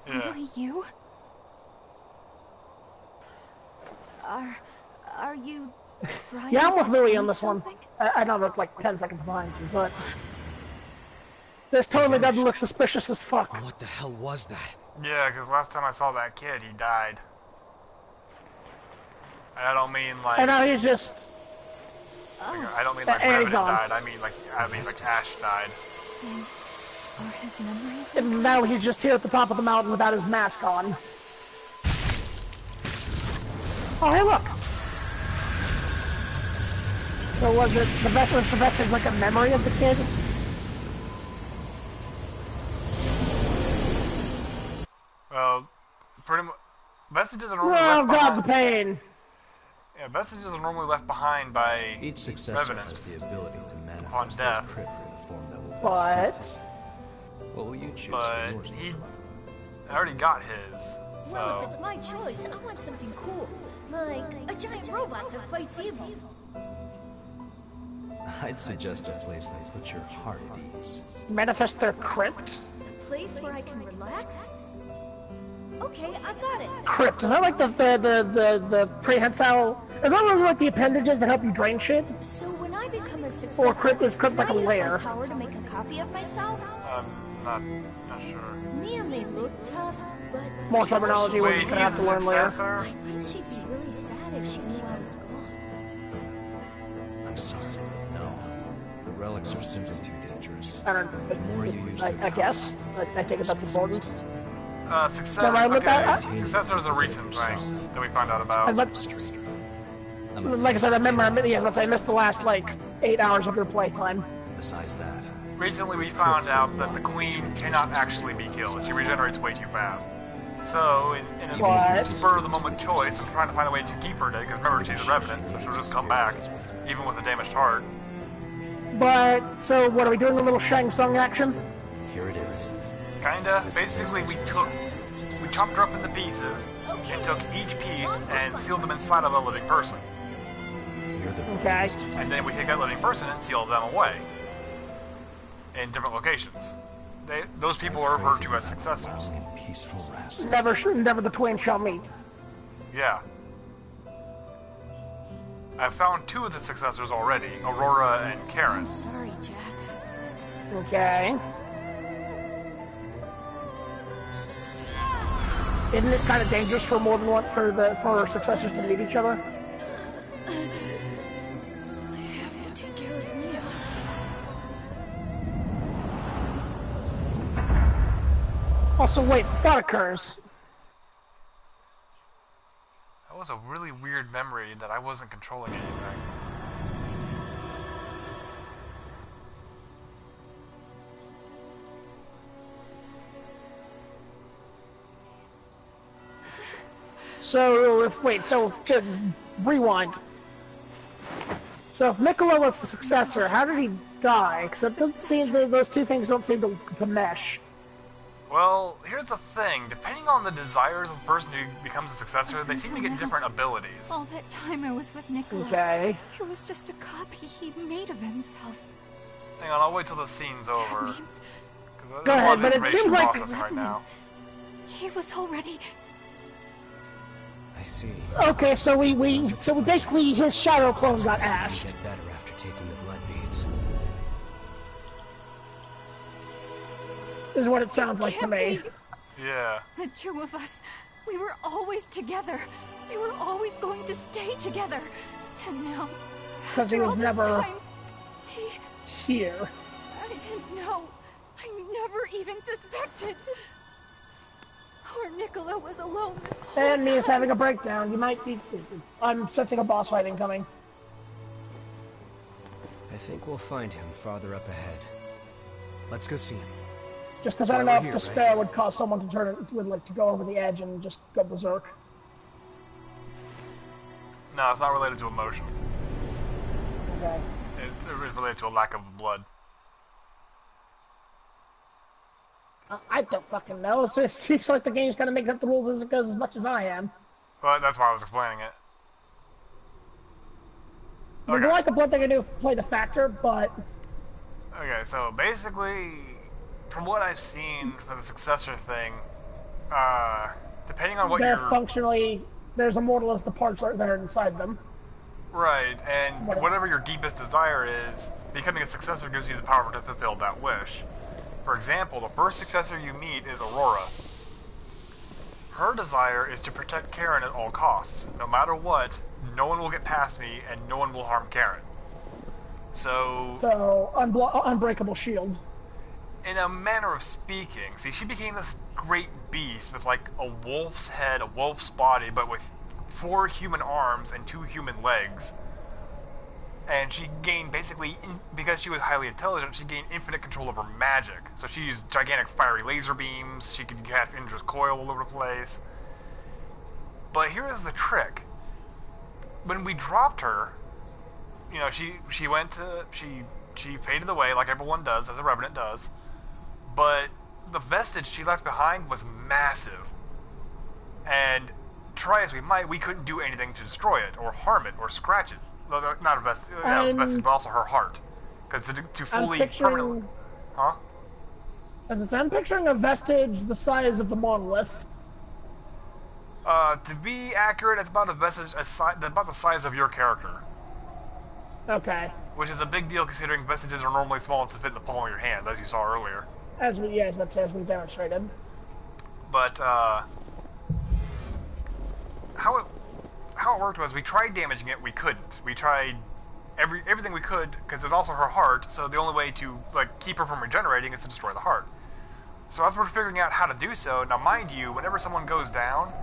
Yeah. really you? Are you trying Yeah, I'm with to Louie tell on me this one. something? I know I'm like 10 seconds behind you, but this totally doesn't look suspicious as fuck. What the hell was that? Yeah, because last time I saw that kid, he died. And I don't mean like... And now he's just I don't mean like And he's Revenant gone. died. I mean like Ash died. Are his memories and inside? now he's just here at the top of the mountain without his mask on. Oh, hey, look. So was it the vestige like a memory of the kid? Well, pretty much. Vestiges are normally Oh left god, the behind. pain. Yeah, vestiges are normally left behind by Each successor has Revenants. the ability to Upon manifest death. their crypt in the form that will But suit them. What will you choose But for yours? he already got his. Well, if So it's my choice, I want something cool. Like a giant robot that fights evil. I'd suggest a place that puts your heart at ease. manifest their crypt? A place where I can relax? Okay, I've got it. Crypt. Is that like the prehensile? Is that like the appendages that help you drain shit? So when I become a successor, crypt is crypt can like a I use lair? my power to make a copy of myself? I'm not sure. Mia may look tough, but More terminology we're Wait, gonna have he's to a learn later. successor? I think she'd be really sad if she knew I was gone. I'm sorry, no. The relics are simply too dangerous. I don't. The more you use I them, guess. I think that's important. Successor. Never mind with that. Okay, successor is a recent thing that we found out about. And like I said, I remember. Yes, I missed the last like 8 hours of your playtime. Besides that, Recently, we found out that the queen cannot actually be killed. She regenerates way too fast. So, in a What? spur of the moment choice, I'm trying to find a way to keep her dead. Because remember, she's a revenant, so she'll just come back, even with a damaged heart. But so, what are we doing? A little Shang Tsung action? here it is. Kinda. Basically, we chopped her up into pieces and took each piece and sealed them inside of a living person. You're the Okay. And then we take that living person and seal them away in different locations. Those people are referred to as successors. in peaceful rest. Never the twain shall meet. Yeah. I've found 2 of the successors already, Aurora and Karen. I'm sorry, Jack. Okay. Isn't it kind of dangerous for more than one for successors to meet each other? I have to take care of Mia. Also, wait, what occurs? That was a really weird memory that I wasn't controlling anything. So, so to rewind. So if Nicola was the successor, how did he die? Because it doesn't seem those two things don't seem to mesh. Well, here's the thing. Depending on the desires of the person who becomes a successor, they seem to get different abilities. All that time I was with Nicola. Okay. It was just a copy he made of himself. Hang on, I'll wait till the scene's over. That means 'Cause there's Go a lot ahead, of but it information seems like- processing right now. he was already... I see. Okay, so we basically his shadow clone got ashed. Get better after taking the blood beads. Is what it sounds like to Can't me. be. Yeah. The two of us, we were always together. We were always going to stay together. And now, Because he after was all this never time, he... here. I didn't didn't know. I never even suspected. Poor Nicola was alone this whole And Mia's time. having a breakdown. You might be... I'm sensing a boss fight incoming. I think we'll find him farther up ahead. Let's go see him. Just because That's I don't why know we're if here, despair right? would cause someone to to go over the edge and just go berserk. No, it's not related to emotion. Okay. It's related to a lack of blood. I don't fucking know. It seems like the game's gonna make up the rules as it goes as much as I am. But that's why I was explaining it. I mean, Okay. I like the blood thing to do play the factor, but Okay, so basically, from what I've seen for the successor thing, depending on what they're you're... functionally... There's immortal as the parts are there inside them. Right, and whatever your deepest desire is, becoming a successor gives you the power to fulfill that wish. For example, the first successor you meet is Aurora. Her desire is to protect Karen at all costs. No matter what, no one will get past me, and no one will harm Karen. So, So, unbreakable shield. in a manner of speaking, see, she became this great beast with like a wolf's head, a wolf's body, but with 4 human arms and 2 human legs. And she gained basically, because she was highly intelligent, she gained infinite control over magic. So she used gigantic fiery laser beams, she could cast Indra's coil all over the place. But here's the trick. When we dropped her, you know, she went to, she faded away like everyone does, as a Revenant does. But the vestige she left behind was massive. And try as we might, we couldn't do anything to destroy it, or harm it, or scratch it. Well, not a vestige, yeah, it was a vestige, but also her heart. Because to fully, permanently... Huh? As I said, I'm picturing a vestige the size of the monolith. To be accurate, it's about a vestige, about the size of your character. Okay. Which is a big deal considering vestiges are normally small enough to fit in the palm of your hand, as you saw earlier. As we we demonstrated. But, how it worked was we tried damaging it, we couldn't. We tried everything we could, because there's also her heart, so the only way to, like, keep her from regenerating is to destroy the heart. So as we're figuring out how to do so, now mind you, whenever someone goes down,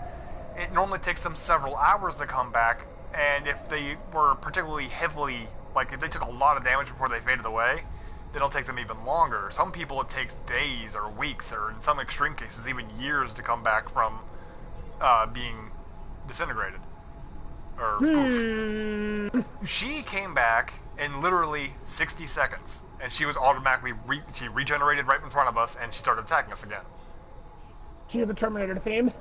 it normally takes them several hours to come back, and if they were particularly heavily, like if they took a lot of damage before they faded away, then it'll take them even longer. Some people it takes days or weeks, or in some extreme cases even years to come back from being disintegrated. Or poof. She came back in literally 60 seconds, and she was automatically she regenerated right in front of us, and she started attacking us again. Cue the Terminator theme.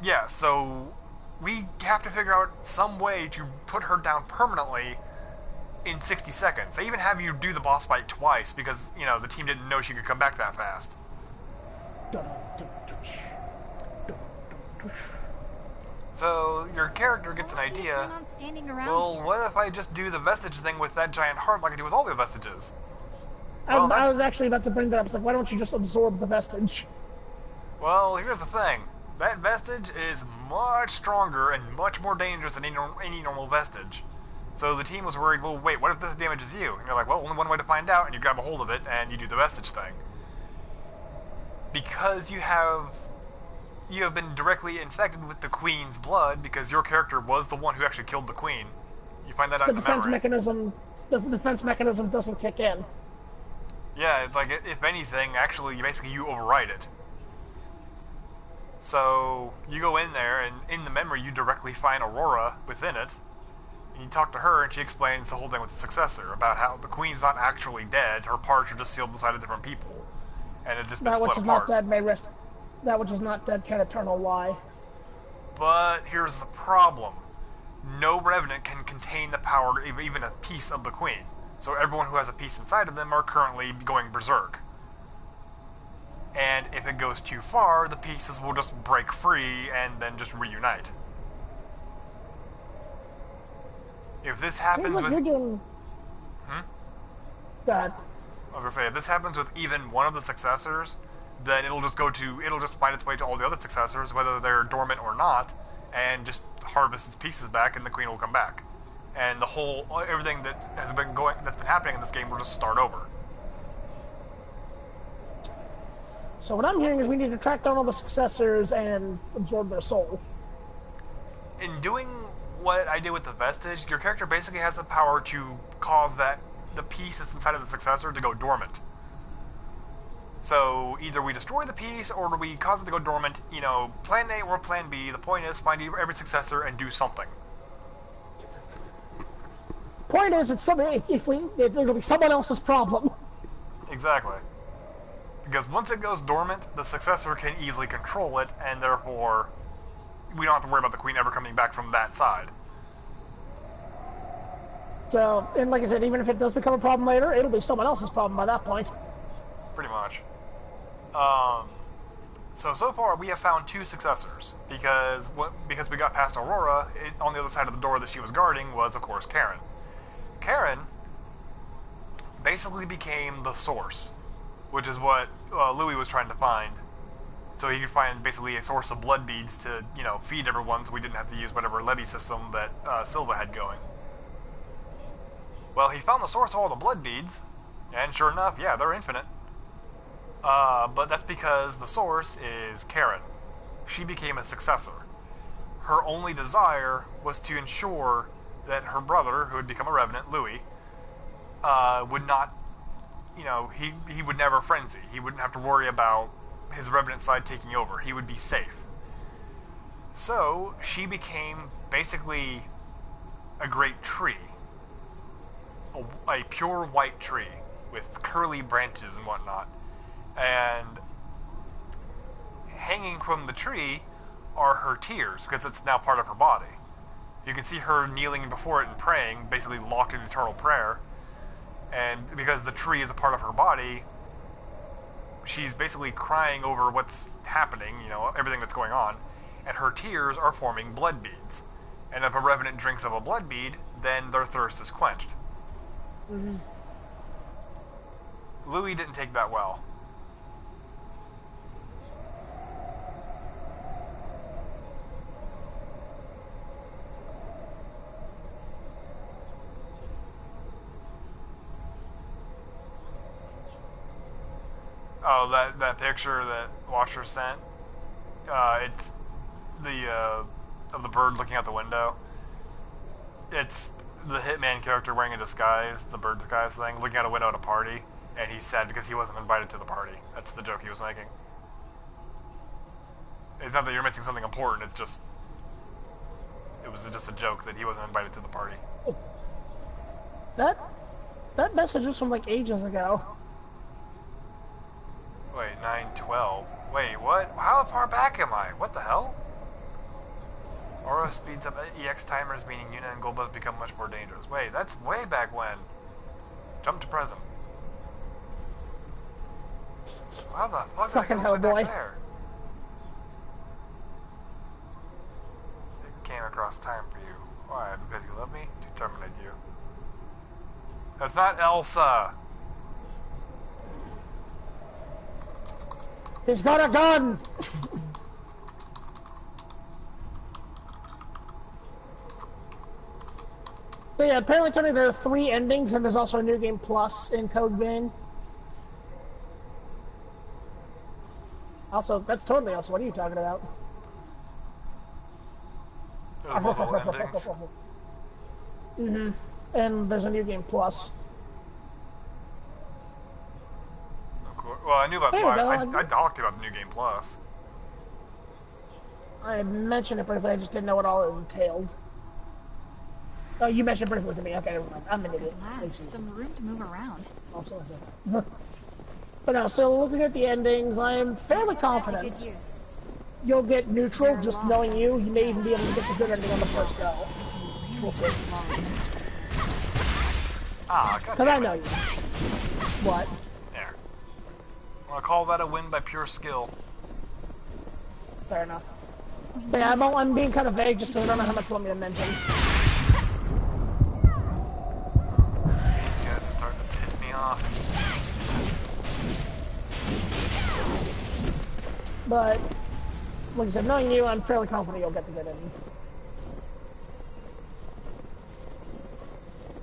Yeah, so we have to figure out some way to put her down permanently in 60 seconds. They even have you do the boss fight twice because, you know, the team didn't know she could come back that fast. So your character gets an idea. Plan on standing around Well, here? what if I just do the vestige thing with that giant heart like I do with all the vestiges? I was actually about to bring that up. It's like, why don't you just absorb the vestige? Well, here's the thing. That vestige is much stronger and much more dangerous than any normal vestige. So the team was worried, well, wait, what if this damages you? And you're like, well, only one way to find out, and you grab a hold of it, and you do the vestige thing. Because you have been directly infected with the Queen's blood, because your character was the one who actually killed the Queen. You find that out in the memory. The defense mechanism doesn't kick in. Yeah, it's like, if anything, actually, basically you override it. So, you go in there, and in the memory, you directly find Aurora within it, and you talk to her, and she explains the whole thing with the successor, about how the Queen's not actually dead, her parts are just sealed inside of different people, and it just been That which split is apart. not dead may rest. That which is not dead can eternal lie. But here's the problem. No Revenant can contain the power of even a piece of the Queen, so everyone who has a piece inside of them are currently going berserk. And if it goes too far, the pieces will just break free and then just reunite. If this happens Seems like with... you're doing. God. I was gonna say, if this happens with even one of the successors, then it'll just find its way to all the other successors, whether they're dormant or not, and just harvest its pieces back, and the Queen will come back. And everything that's been happening in this game will just start over. So what I'm hearing is we need to track down all the successors and absorb their soul. In doing what I did with the vestige, your character basically has the power to cause the piece that's inside of the successor to go dormant. So either we destroy the piece or we cause it to go dormant. You know, plan A or plan B. The point is find every successor and do something. Point is, it's something. It'll be someone else's problem. Exactly. Because once it goes dormant, the successor can easily control it, and therefore we don't have to worry about the queen ever coming back from that side. So, and like I said, even if it does become a problem later, it'll be someone else's problem by that point. Pretty much. So far we have found 2 successors, because we got past Aurora, on the other side of the door that she was guarding was, of course, Karen. Karen basically became the source, which is what Louis was trying to find. So he could find basically a source of blood beads to, you know, feed everyone, so we didn't have to use whatever levy system that Silva had going. Well, he found the source of all the blood beads, and sure enough, yeah, they're infinite. But that's because the source is Karen. She became a successor. Her only desire was to ensure that her brother, who had become a revenant, Louis, would not, you know, he would never frenzy. He wouldn't have to worry about his revenant side taking over. He would be safe. So, she became basically a great tree. A pure white tree with curly branches and whatnot. And hanging from the tree are her tears, because it's now part of her body. You can see her kneeling before it and praying, basically locked in eternal prayer. And because the tree is a part of her body, she's basically crying over what's happening, you know, everything that's going on, and her tears are forming blood beads. And if a revenant drinks of a blood bead, then their thirst is quenched. Mm-hmm. Louis didn't take that well. Oh, that picture that Watcher sent. It's of the bird looking out the window. It's the Hitman character wearing a disguise, the bird disguise thing, looking out a window at a party, and he's sad because he wasn't invited to the party. That's the joke he was making. It's not that you're missing something important, it was just a joke that he wasn't invited to the party. That message was from like ages ago. Wait, 912. Wait, what? How far back am I? What the hell? Aura speeds up EX timers, meaning Yuna and Golbez become much more dangerous. Wait, that's way back when. Jump to present. How the fuck did I get all the way back there? It came across time for you. Why? Because you love me? To terminate you. That's not Elsa! He's got a gun! So yeah, apparently Tony, there are 3 endings, and there's also a New Game Plus in Code Vein. Also, that's totally Elsa. What are you talking about? There's multiple endings. Mm-hmm. And there's a New Game Plus. Well, I knew about. There you go. I talked about the New Game Plus. I mentioned it briefly. I just didn't know what all it entailed. Oh, you mentioned briefly to me. Okay, never mind. I'm an idiot. Last, some room to move around. Also, but no. So looking at the endings, I am fairly confident Good use. you'll get neutral. Just knowing you, you may even be able to get the good ending on the first go. We'll see. Ah, God. Because I know you. What? There. I'll call that a win by pure skill. Fair enough. But yeah, I'm being kind of vague just because I don't know how much you want me to mention. You guys are starting to piss me off. But, like I said, knowing you, I'm fairly confident you'll get the good ending.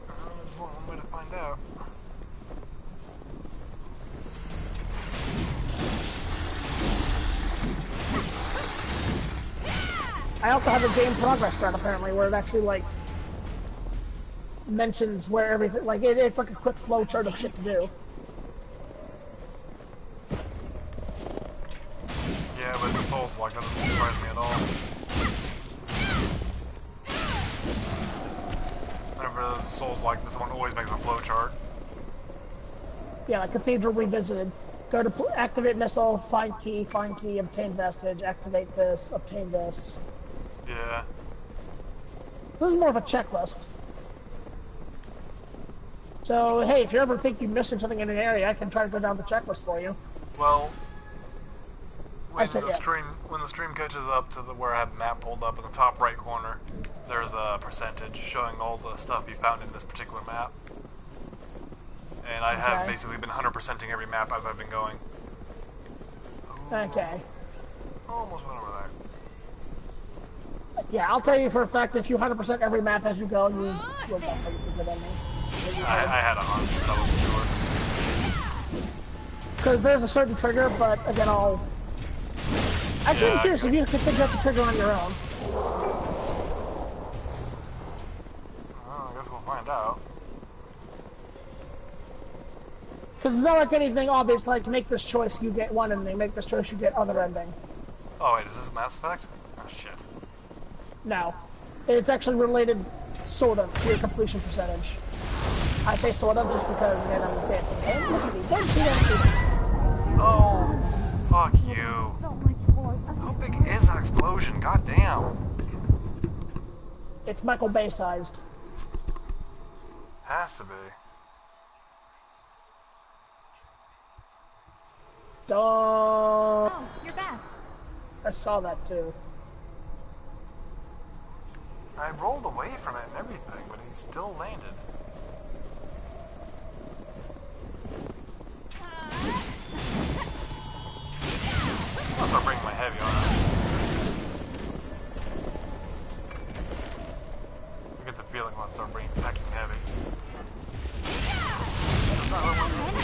There's one way to find out. I also have a game progress thread apparently where it actually like mentions where everything like it's like a quick flow chart of shit to do. Yeah, but the Souls like that doesn't surprise me at all. Whenever there's a Souls like this one always makes a flow chart. Yeah, like Cathedral Revisited. Go to activate missile, find key, obtain vestige, activate this, obtain this. Yeah. This is more of a checklist. So, hey, if you ever think you're missing something in an area, I can try to go down the checklist for you. Well, when said the yeah. stream catches up to where I had the map pulled up in the top right corner, there's a percentage showing all the stuff you found in this particular map. And I have basically been 100%ing every map as I've been going. Ooh, Okay. almost went over there. Yeah, I'll tell you for a fact, if you 100% every map as you go, you'll definitely be good on me. I had 100, that was sure. Because there's a certain trigger, but again, Actually, I'm curious if you can figure out the trigger on your own. Well, I guess we'll find out. Because it's not like anything obvious, like make this choice, you get one ending, make this choice, you get other ending. Oh wait, is this Mass Effect? Oh shit. No. It's actually related, sort of, to your completion percentage. I say sort of just because, again, I'm dancing. Hey, look at me, don't see that. Oh, fuck you. How big is that explosion? God damn. It's Michael Bay sized. Has to be. Duh. Oh, you're back. I saw that too. I rolled away from it and everything, but he still landed. I'll start bringing my heavy on it. I get the feeling I'll start packing heavy. It's not what I want.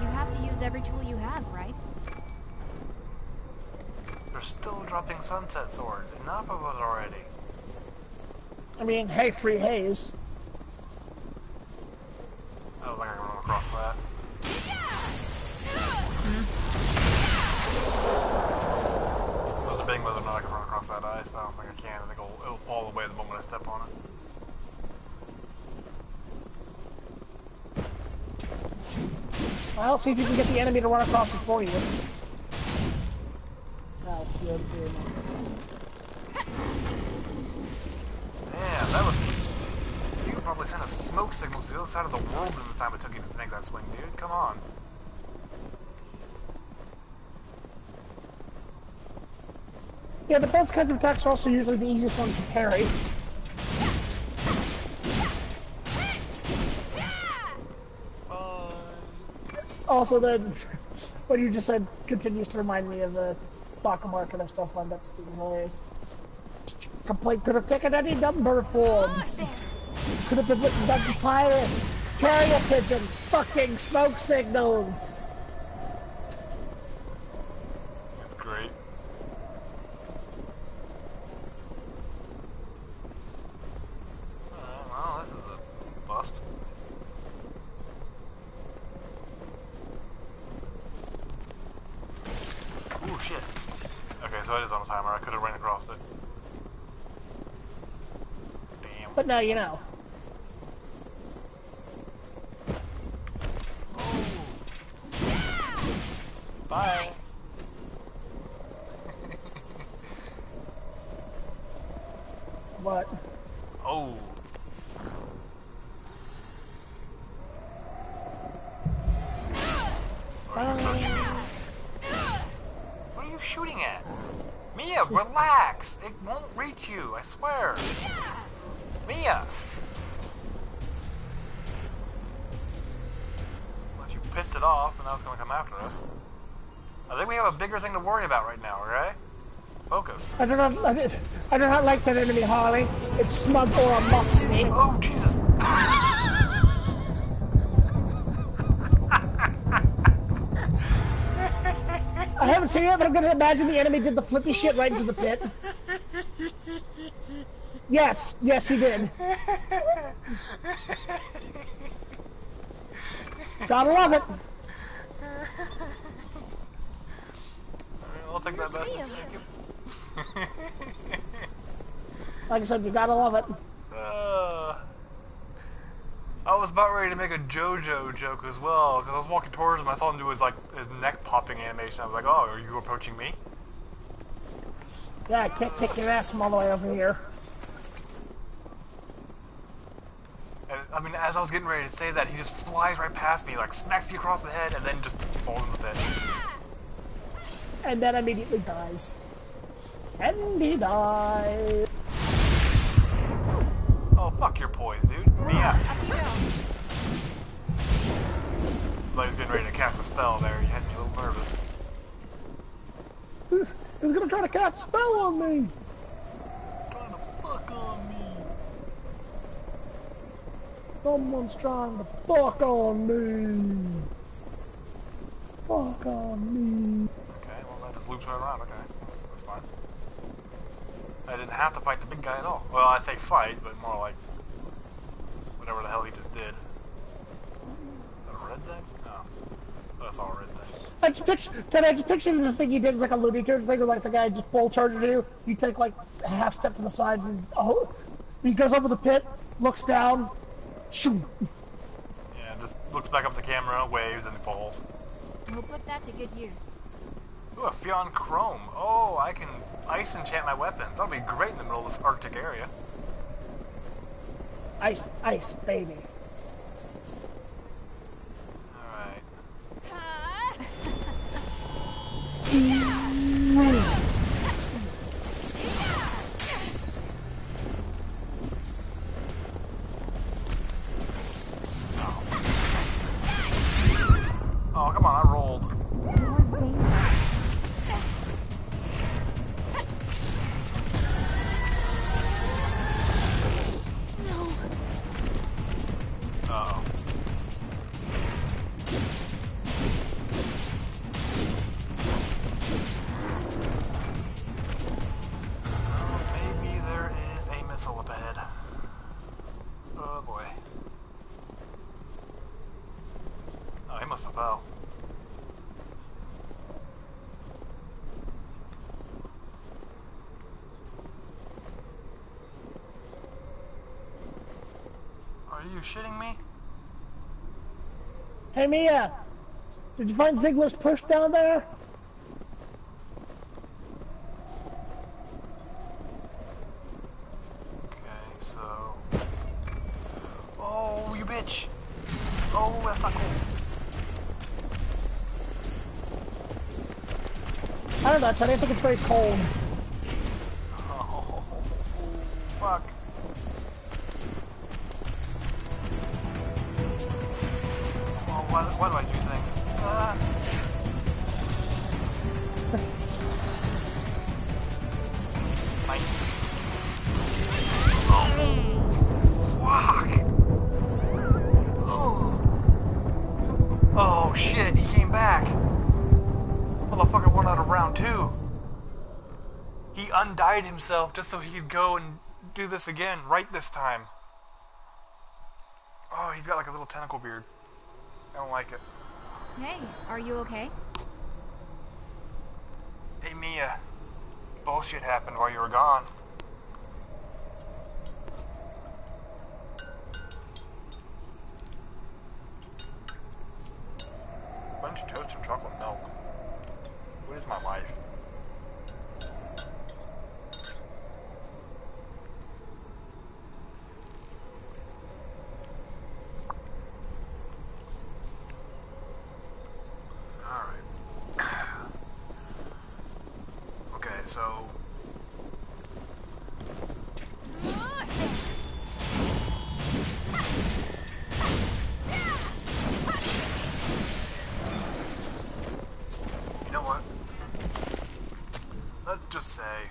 You have to use every tool you have, right? They're still dropping sunset swords. Enough of it already. I mean, hey, free haze. I don't think I can run across that. I was debating whether or not I can run across that ice, but I don't think I can. I think it'll fall away the moment I step on it. Well, see if you can get the enemy to run across it for you. No, you're Man, that was... You could probably send a smoke signal to the other side of the world in the time it took you to make that swing, dude. Come on. Yeah, but those kinds of attacks are also usually the easiest ones to parry. Also, then, what you just said continues to remind me of the Baka market and stuff on that Steam hilarious. Complaint could have taken any number of forms. Could have been written down papyrus, carrier pigeon, fucking smoke signals. That's great. Well, this is a bust. Ooh, shit. Okay, so it is on a timer. I could have ran across it. Damn. But now you know. Bye. What? Oh. What are you shooting at? Mia, relax! It won't reach you, I swear. Mia! Unless you pissed it off and now it's gonna come after us. I think we have a bigger thing to worry about right now, okay? Focus. I do not like that enemy, Harley. It's smug or mocks me. Oh, Jesus! I haven't seen it, but I'm gonna imagine the enemy did the flippy shit right into the pit. Yes, yes, he did. Gotta love it. I'll take that message. Thank you. Like I said, you gotta love it. I was about ready to make a JoJo joke as well, because I was walking towards him, I saw him do his neck popping animation. I was like, oh, are you approaching me? Yeah, I can't kick your ass from all the way over here. And, I mean, as I was getting ready to say that, he just flies right past me, like smacks me across the head, and then just falls in the pit. And then immediately dies. And he dies. Oh, fuck your poise, dude. Mia. I was getting ready to cast a spell there. You had me a little nervous. He's gonna try to cast a spell on me. Trying to fuck on me. Someone's trying to fuck on me. Fuck on me. Okay, well that just loops right around. Okay, that's fine. I didn't have to fight the big guy at all. Well, I'd say fight, but more like whatever the hell he just did. Is that a red thing? No. That's all a red thing. I just picture the thing you did like a Looney Tunes thing where like the guy just bull charges you. You take like a half step to the side and he goes over the pit, looks down, shoot. Yeah, just looks back up at the camera, waves, and falls. We'll put that to good use. Ooh, a Fionn Chrome. Oh, I can ice enchant my weapons. That'll be great in the middle of this Arctic area. Ice, ice, baby. Alright. Oh, come on, I rolled. Uh-oh. Maybe there is a missile up ahead. Oh boy. Oh, he must have fell. Are you shitting me? Hey Mia, did you find Ziggler's push down there? Okay, so... Oh, you bitch! Oh, that's not cool. I don't know, I think it's very cold. Oh, fuck. Oh, why do I do things? Nice. Oh, fuck. Oh, shit, he came back. Motherfucker won out of round 2. He undied himself just so he could go and do this again, right this time. Oh, he's got like a little tentacle beard. I don't like it. Hey, are you okay? Hey Mia, bullshit happened while you were gone. French toast and chocolate milk. What is my life? Alright. Okay, so... You know what? Let's just say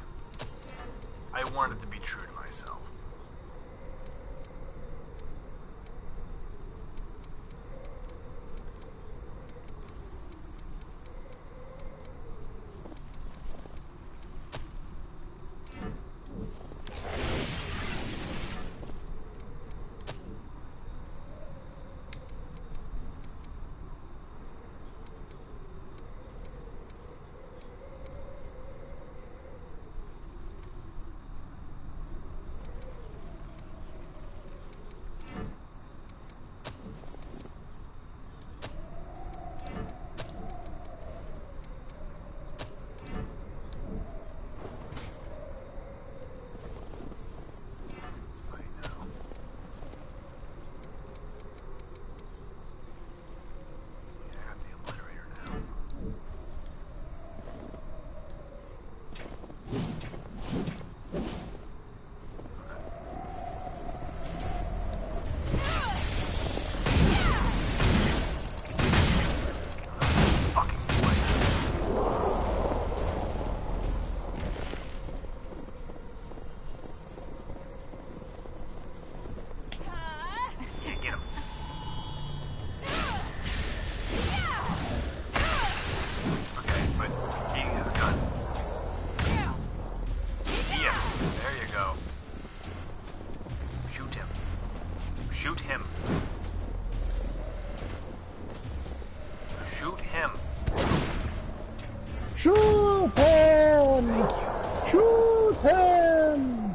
Shoot him! Shoot him!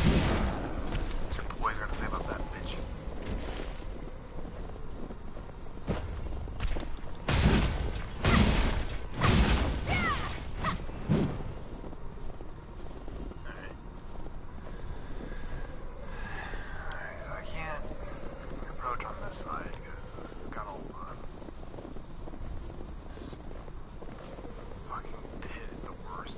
What's your boys gonna say about that bitch? Alright, so I can't approach on this side because this has got all this fucking pit is the worst.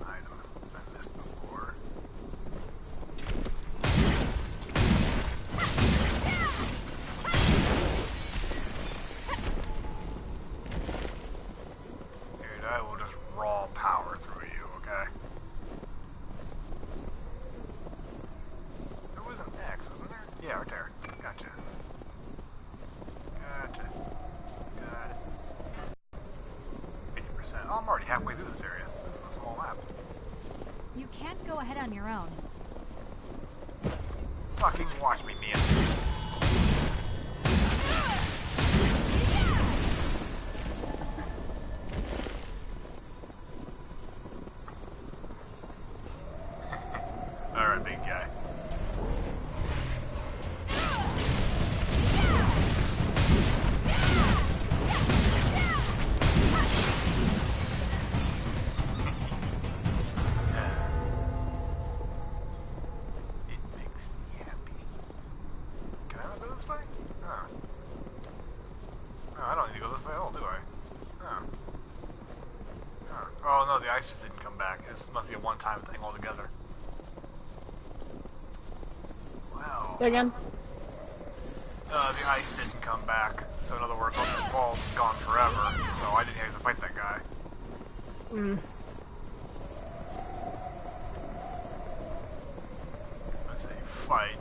Item I missed before. Dude, I will just raw power through you, okay? There was an X, wasn't there? Yeah, right there. Gotcha. Gotcha. Got it. 80%. Oh, I'm already halfway through this area. This is a small map. You can't go ahead on your own. Fucking watch me, Mia. Alright, big guy. It makes me happy. Can I not go this way? Oh. No, I don't need to go this way at all, do I? Oh. Oh no, the ice just didn't come back. This must be a one-time thing altogether. Well, Say again? the ice didn't come back. So in other words, all the balls is gone forever. So I didn't have to fight that guy. Hmm. Let's say fight.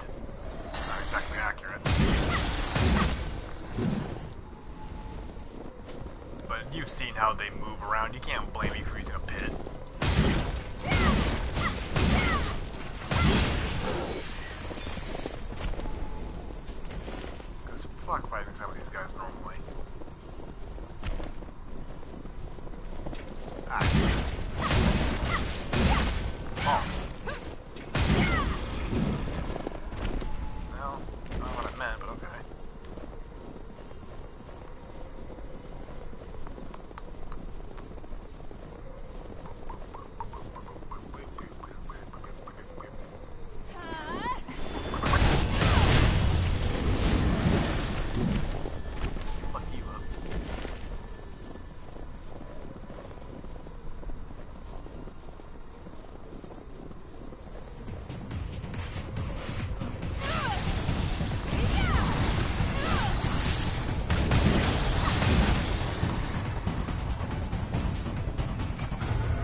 Not exactly accurate. But you've seen how they move around. You can't blame me for using a pit. Because fuck fighting some of these guys normally. Ah. Oh. Well, not what I meant, but okay. Fuck you up.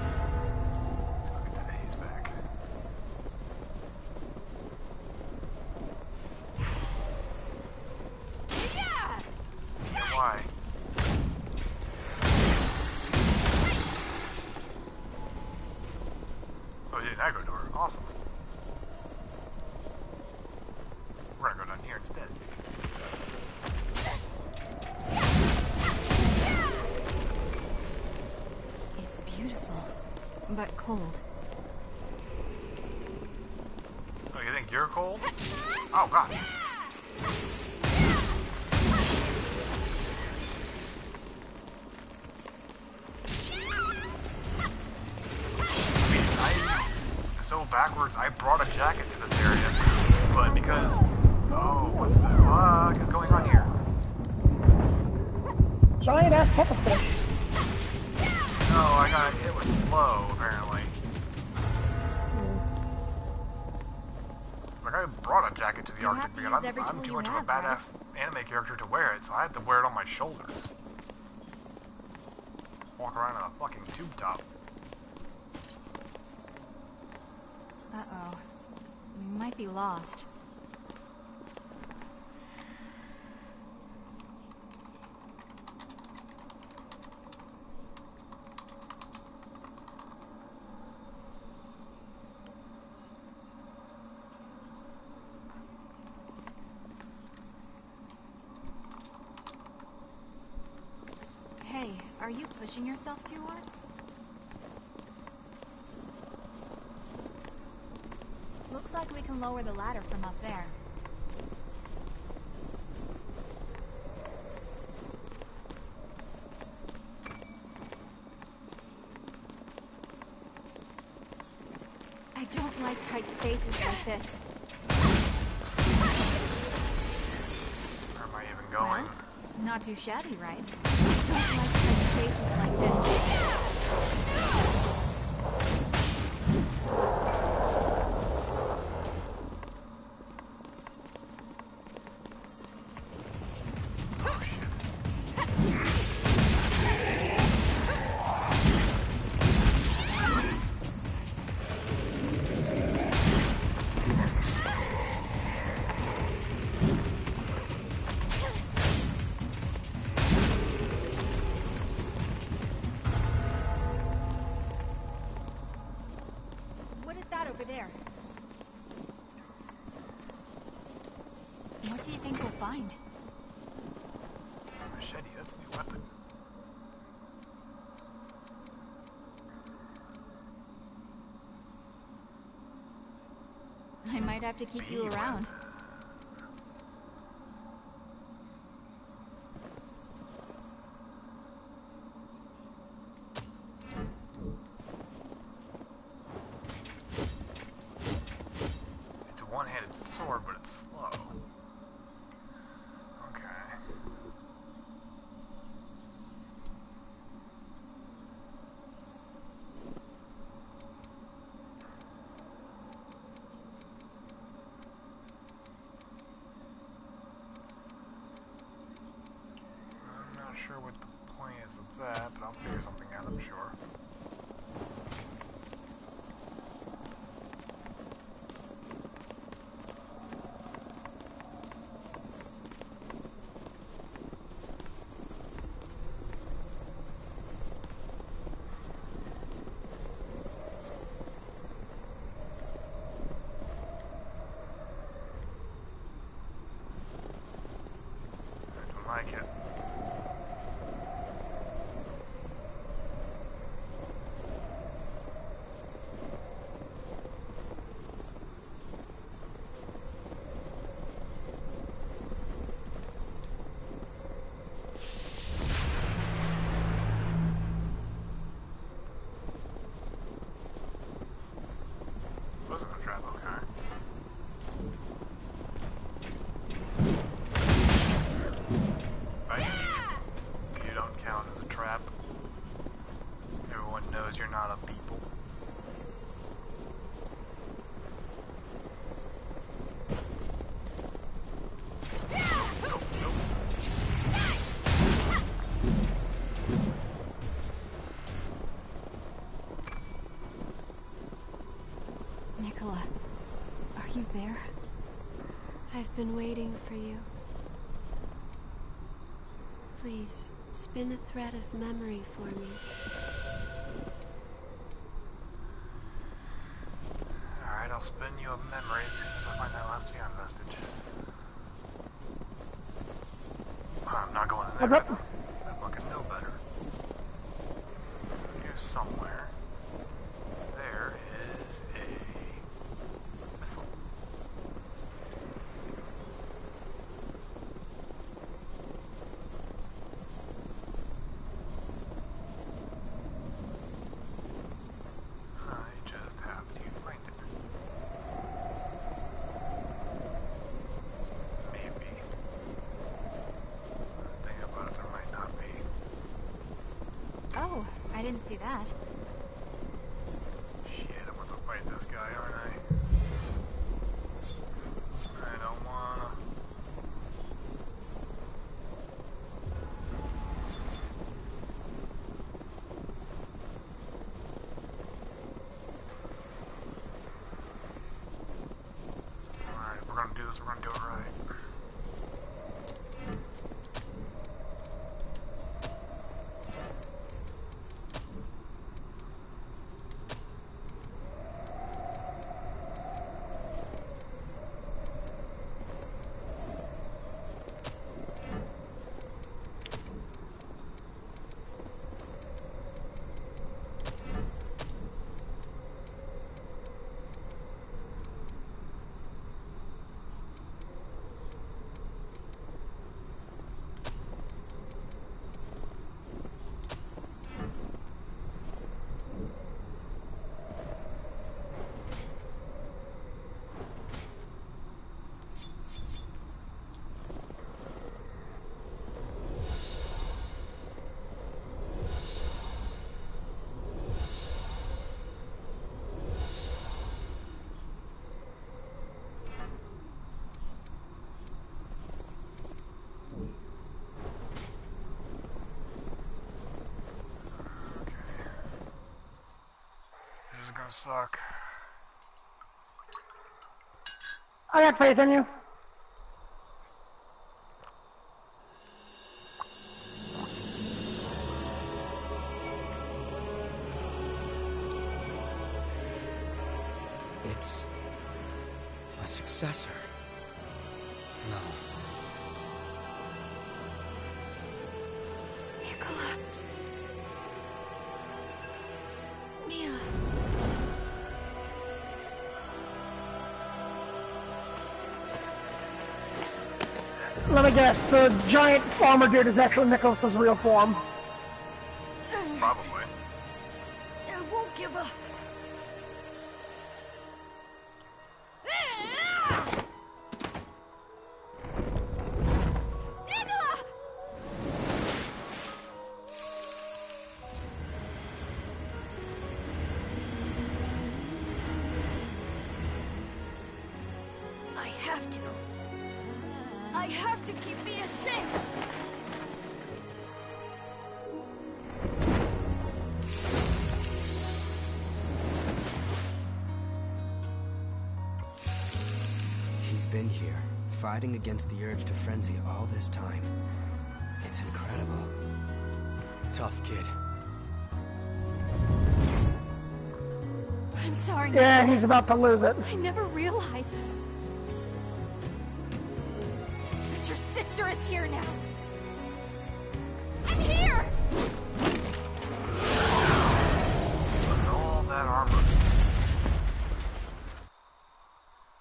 Let's go get that haze back. Why? Oh, you did an aggro door. Awesome. We're gonna go down here instead. It's beautiful, but cold. Oh, you think you're cold? Oh, God. So backwards, I brought a jacket to this area, but because... Oh, what the fuck is going on here? Giant ass pufferfish. No, I got hit with slow, apparently. Like, I brought a jacket to the You Arctic have to because use every I'm tool too you much of a have, right? badass anime character to wear it, so I had to wear it on my shoulders. Walk around in a fucking tube top. Uh-oh. We might be lost. Are you pushing yourself too hard? Looks like we can lower the ladder from up there. I don't like tight spaces like this. Where am I even going? Well, not too shabby, right? I don't like tight spaces like this. Oh shit. What is that over there? What do you think we'll find? Machete, that's a new weapon. I might have to keep you around. It's a one-handed sword, but it's slow. Okay. I'm not sure what the point is of that, but I'll figure something out, I'm sure. I don't like it. Wasn't a trap, okay. Right? You don't count as a trap. Everyone knows you're not a people. Nope, nope. Nicola, are you there? I've been waiting for you. Please, spin a thread of memory for me. Alright, I'll spin you a memory as soon as I find that last VM vestige. I'm not going in there. What's up? I fucking know better. Here somewhere, there is a missile. I just have to find it. Maybe. Think about it, there might not be. Oh, I didn't see that. Shit, I'm gonna fight this guy, aren't I? I don't wanna. Alright, we're gonna do this, we're gonna do it right. This is gonna suck. I got faith in you. It's a successor. No. Nicola. Mia. Let me guess, the giant farmer dude is actually Nicholas's real form. Probably. I won't give up. Nicola! I have to keep Mia safe. He's been here, fighting against the urge to frenzy all this time. It's incredible. Tough kid. I'm sorry. Yeah, he's about to lose it. I never realized that your sister is here now. I'm here! All that armor.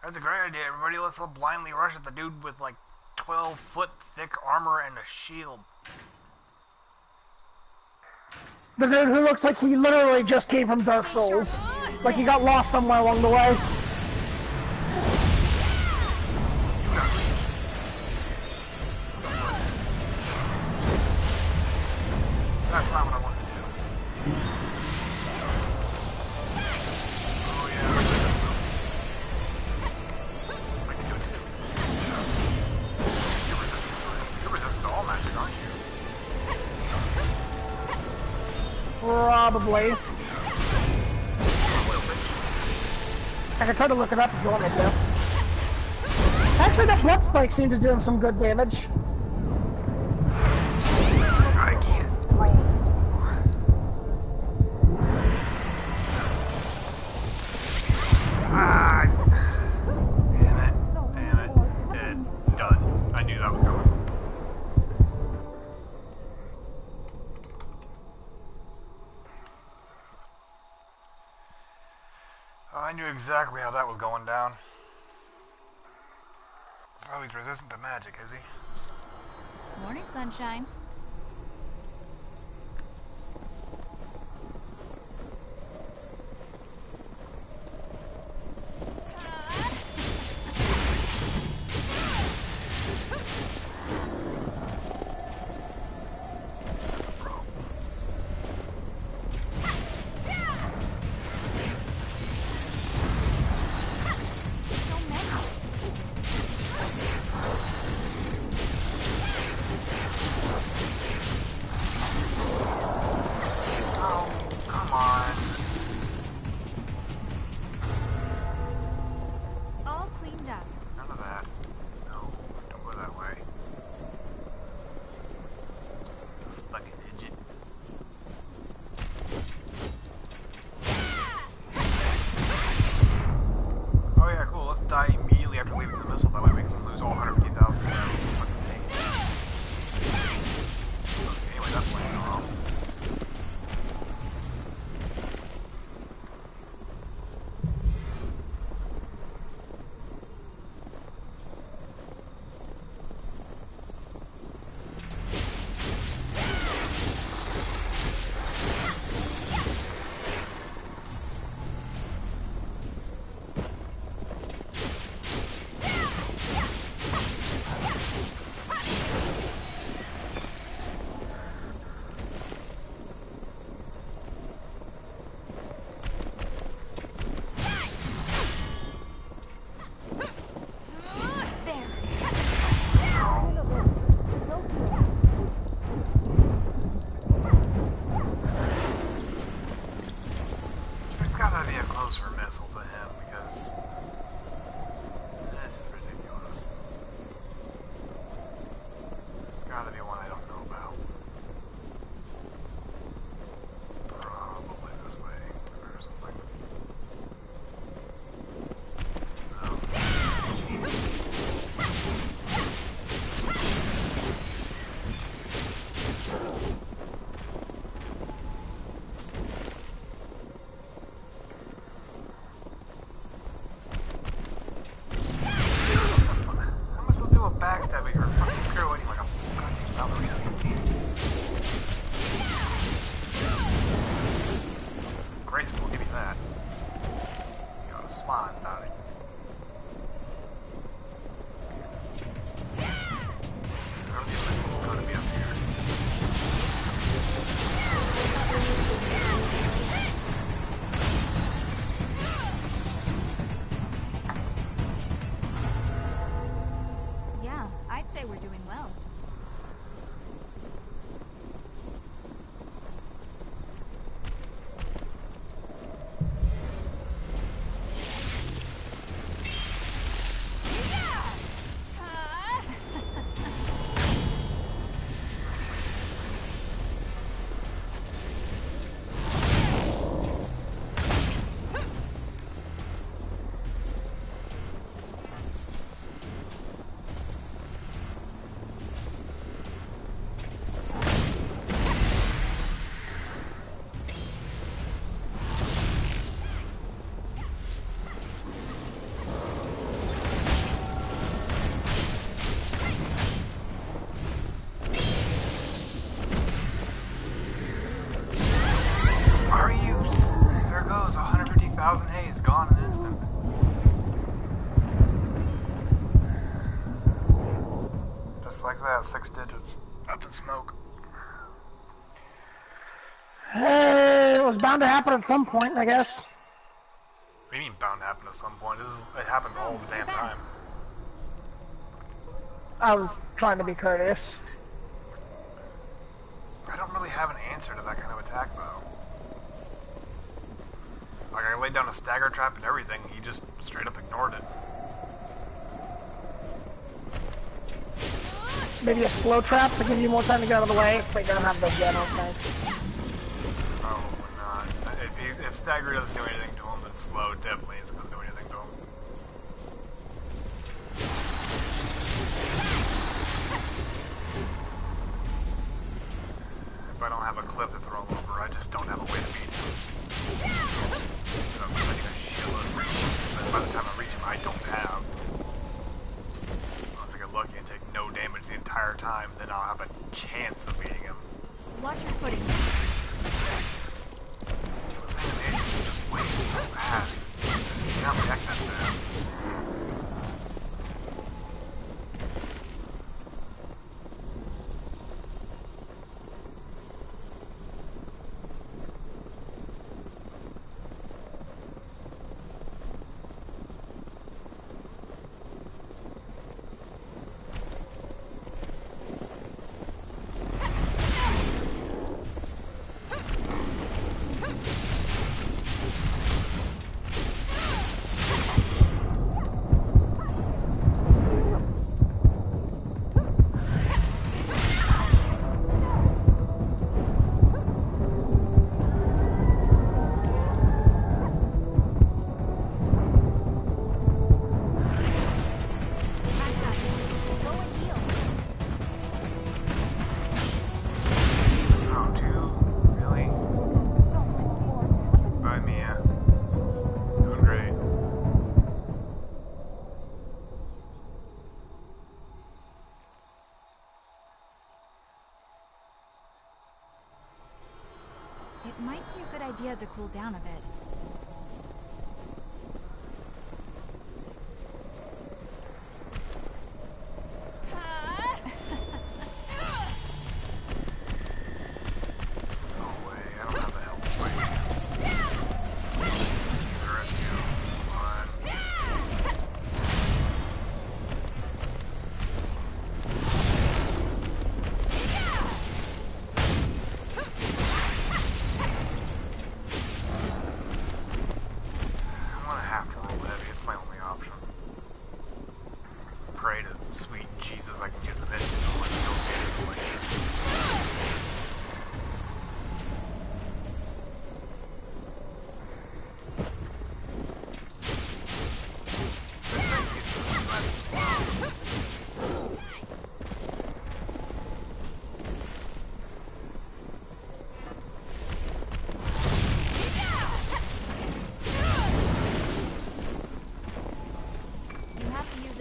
That's a great idea, everybody. Let's all blindly rush at the dude with like 12-foot thick armor and a shield. The dude who looks like he literally just came from Dark Souls. Like he got lost somewhere along the way. That's not what I wanted to do. Oh yeah, I can do it too. You're resistant to all magic, aren't you? Probably. I can try to look it up if you want me to. Actually, that blood spike seemed to do him some good damage. I can't roll. Ah! Damn it. Damn it. Dead. Done. I knew that was coming. I knew exactly how that was going down. So he's resistant to magic, is he? Morning, sunshine. a closer missile to him because this is ridiculous. There's gotta be one I don't know about. Probably this way or something. Like that, 6 digits. Up in smoke. Hey, it was bound to happen at some point, I guess. What do you mean bound to happen at some point? It happens all the damn time. I was trying to be courteous. I don't really have an answer to that kind of attack, though. Like, I laid down a stagger trap and everything, he just straight up ignored it. Maybe a slow trap to give you more time to get out of the way, but you don't have the general tank. Probably not. If stagger doesn't do anything to him, then slow definitely isn't going to do anything to him. If I don't have a clip to throw him over, I just don't have a way to beat him. I'm spending a shitload of resources that by the time I reach him, I don't have. Unless I get lucky and take no damage the entire time, then I'll have a chance of beating him. Watch your footing. Those animations just way too fast. You can't react that fast. It might be a good idea to cool down a bit.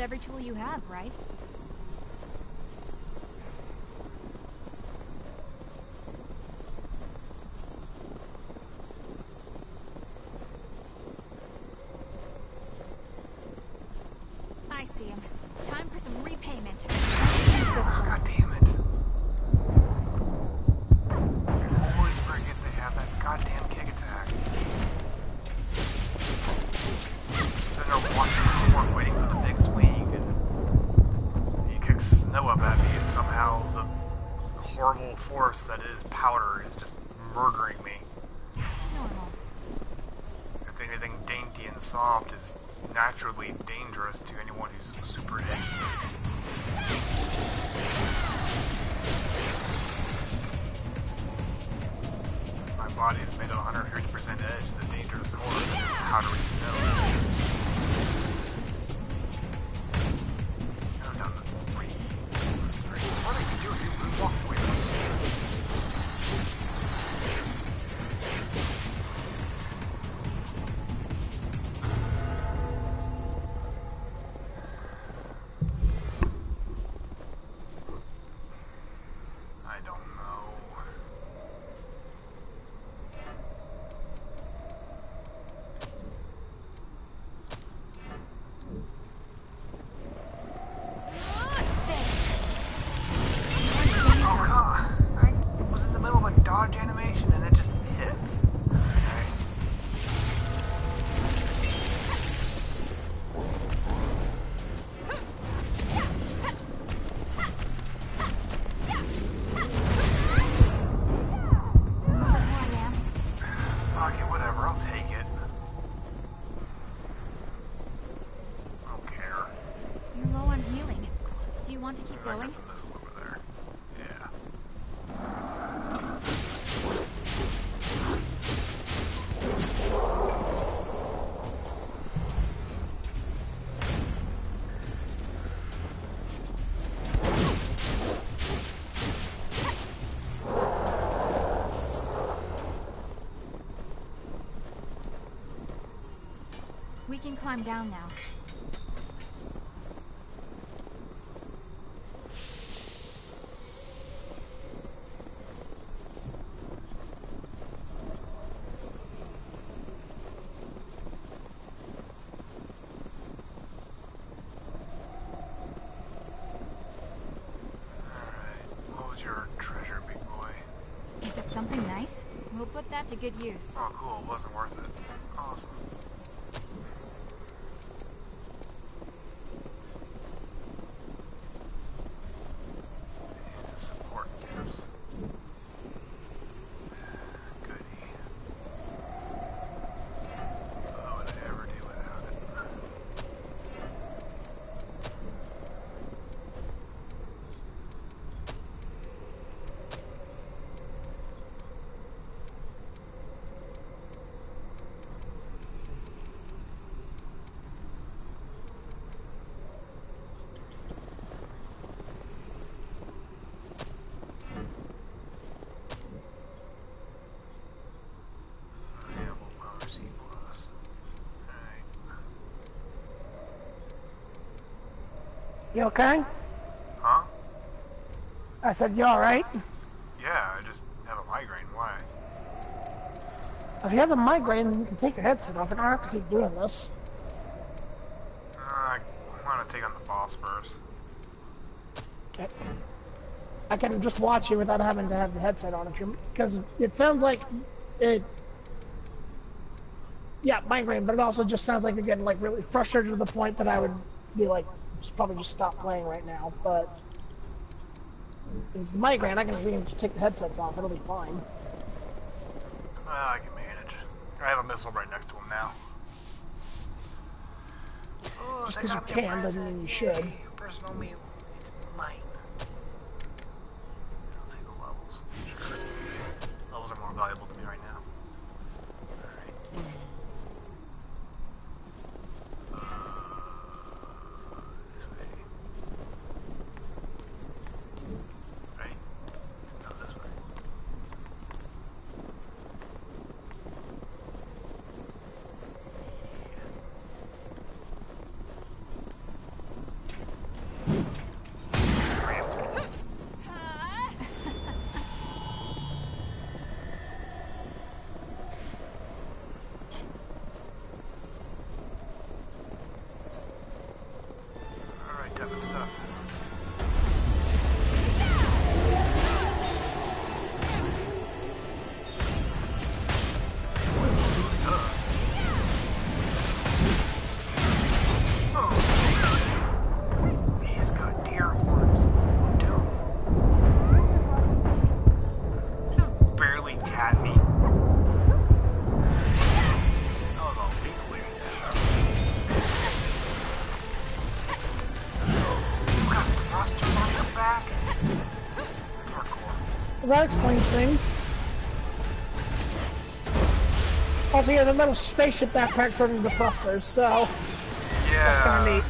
every tool you have, right? I see him. Time for some repayment. God damn it. I always forget they have that goddamn kick attack. Sitting there watching the sword waiting for the big swing, and he kicks snow up at me, and somehow the horrible force that is powder is just murdering me. Normal. If anything dainty and soft is naturally dangerous to anyone who's super edgy. Since my body is made of 150% edge, the dangerous horror that is powdery snow. Go down to 3. What are you doing? You walked away from me. I don't know. Oh god, I was in the middle of a dodge animation and it just hits. Okay. Fuck it, whatever, I'll take it. I don't care. You're low on healing. Do you want to keep I going? got the missile over there. Yeah. We can climb down now. Alright, what was your treasure, big boy? Is it something nice? We'll put that to good use. Oh cool, it wasn't worth it. Awesome. It's a support gifts. Goodie. What would I ever do without it? Available power C plus. Alright. You okay? Huh? I said, you alright? Yeah, I just have a migraine. Why? If you have a migraine, you can take your headset off. I don't have to keep doing this. I want to take on the boss first. Okay. I can just watch you without having to have the headset on if you're, because it sounds like it. Yeah, migraine, but it also just sounds like you're getting like really frustrated to the point that I would be like, probably just stop playing right now. But if it's the migraine, we can just take the headsets off. It'll be fine. I can manage. I have a missile right next to him now. Oh, Just they because you got me a can doesn't present. mean you should. Yay, personal meal. It's mine. I'll take the levels. Sure. Levels are more valuable to me right now. Alright. This way. Right? No, this way. That explains things. Also, yeah, the metal spaceship backpack turned into thrusters, so Yeah. that's kind of neat.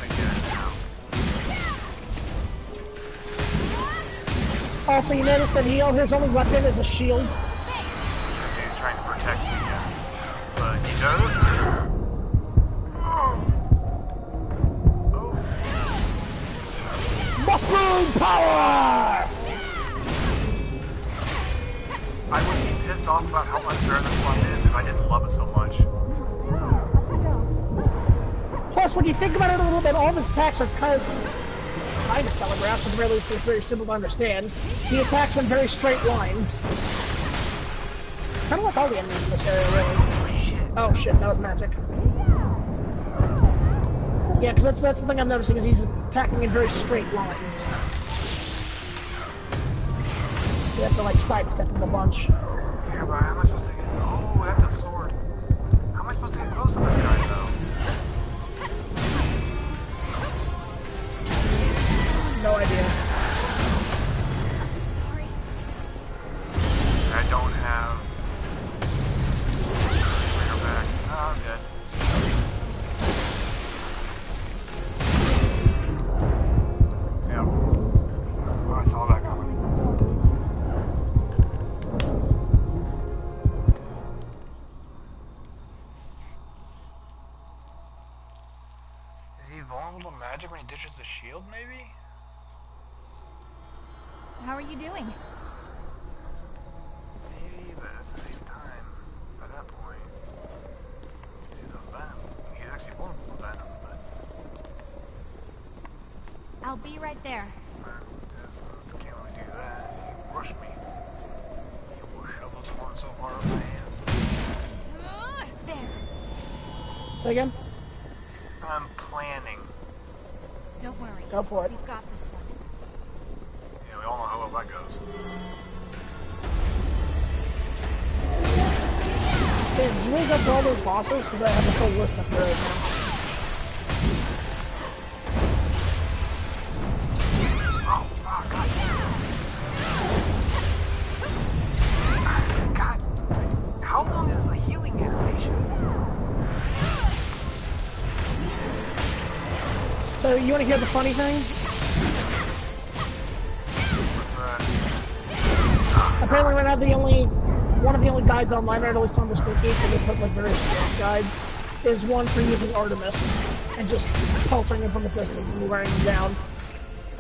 I get it now. Also, you notice that his only weapon is a shield. He's trying to protect me, yeah. But he does. Muscle power! I would be pissed off about how unfair this one is if I didn't love it so much. Plus, when you think about it a little bit, all of his attacks are kind of telegraphed, at the very least they're very simple to understand. He attacks in very straight lines. Kind of like all the enemies in this area, really. Oh shit, that was magic. Yeah, because that's the thing I'm noticing, is he's attacking in very straight lines. You have to, like, sidestep him a bunch. Yeah, but how am I supposed to get... Oh, that's a sword. How am I supposed to get close to this guy, though? No idea. Sorry. I don't have... Bring her back. Oh, I'm dead. Yep. Oh, I saw that coming. Is he vulnerable to magic when he ditches the shield, maybe? How are you doing? Maybe, but at the same time, at that point, he's a venom. He's actually vulnerable to venom, but... I'll be right there. Just can't really do that. He rushed me. He will shove those horns so far up my ass. There. Say again? I'm planning. Don't worry. Go for it. We've got this one. Yeah, we all know how well that goes. Hey, did you really go through all those bosses? Because I have a full list up there right now. Oh, God. God. How long is the healing animation? So, you want to hear the funny thing? What's that? Apparently right now one of the only guides online, at least on the Spooky, because they put like various guides, is one for using Artemis and just pelting him from a distance and wearing him down.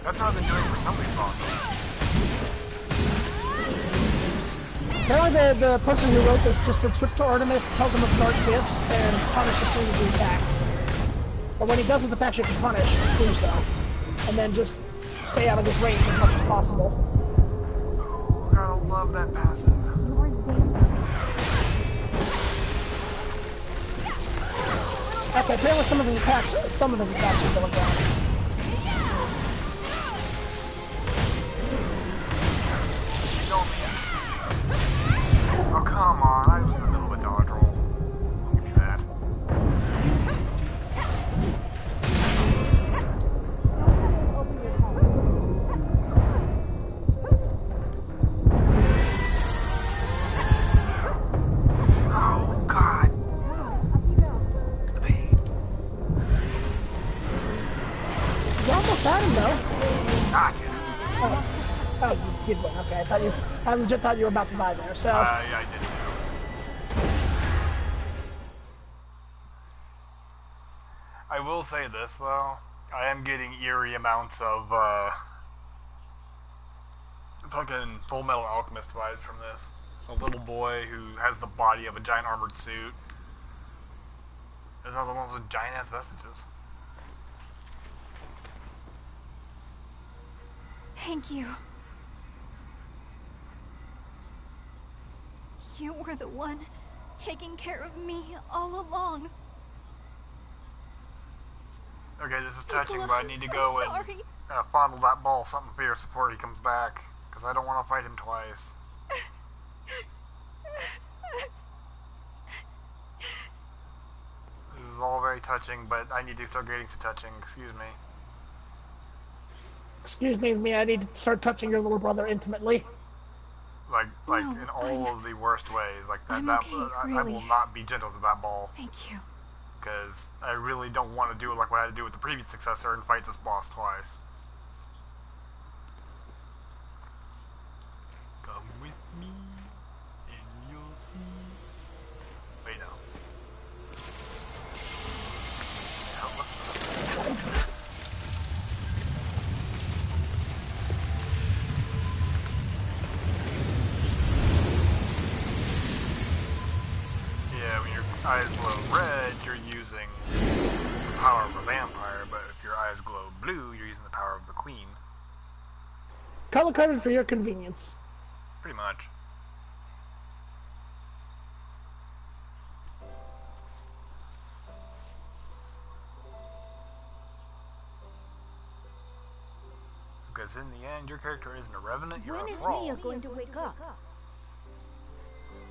That's what I've been doing for some of these bosses. Apparently the person who wrote this just said switch to Artemis, pelt him with dark gifts, and punish as soon as he attacks. But when he does what attacks, you can punish, do so. And then just stay out of his range as much as possible. Oh, God, I love that passive. Okay, apparently some of his attacks are going down. Oh, come on. I was in the middle of a dodge roll. I'll give you that. Oh, God. The pain. You almost had him, though. Gotcha. Oh, you did win. Okay, I legit thought you were about to die there, so... Yeah, I did too. I will say this, though. I am getting eerie amounts of, fucking Full Metal Alchemist vibes from this. A little boy who has the body of a giant armored suit. There's another one with giant-ass vestiges. Thank you. You were the one taking care of me all along. Okay, this is touching, Nicola, but I I'm need to so go sorry. and fondle that ball something fierce before he comes back. Because I don't want to fight him twice. This is all very touching, but I need to start getting to touching. Excuse me. Excuse me, Mia, I need to start touching your little brother intimately. Like No, in all of the worst ways. Like that. I'm that okay, I really. will not be gentle to that ball Thank you. because I really don't want to do it like what I had to do with the previous successor and fight this boss twice. Come with me, and you'll see. Wait, no. Yeah, listen to this. Yeah, when your eyes glow red, you're using the power of a vampire, but if your eyes glow blue, you're using the power of the queen. Color-coded for your convenience. Pretty much. Because in the end, your character isn't a revenant, you're When a is thrall. Mia going to wake up?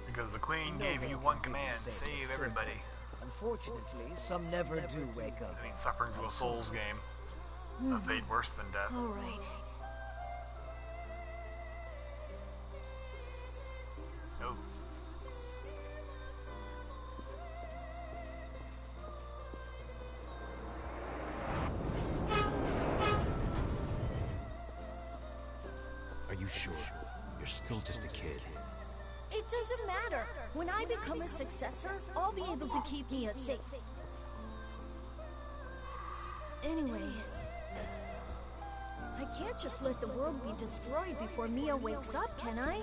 Because the queen gave you one command, save everybody. Unfortunately, some never do wake up. I mean, suffering through a Souls game. A fate worse than death. All right. Oh. Are you sure? You're still just a kid. It doesn't matter. When I become a successor, I'll be able to keep Mia safe. Anyway, I can't just let the world be destroyed before Mia wakes up, can I?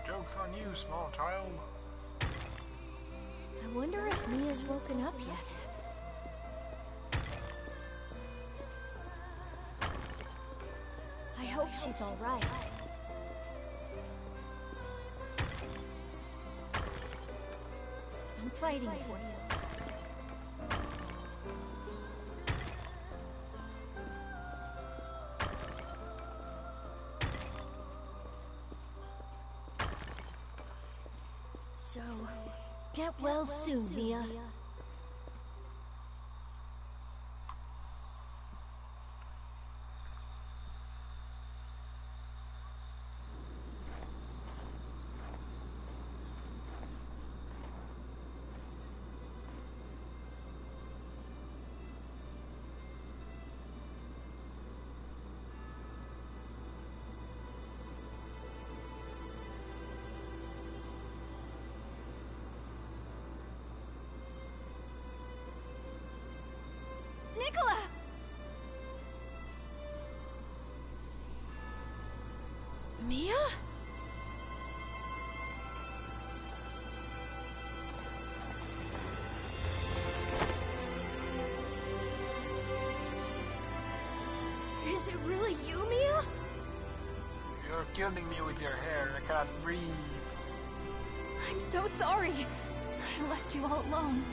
Joke's on you, small child. I wonder if Mia's woken up yet. I hope she's all right. I'm fighting for you. So, get well soon, Mia. Nicola! Mia? Is it really you, Mia? You're killing me with your hair. I cannot breathe. I'm so sorry. I left you all alone.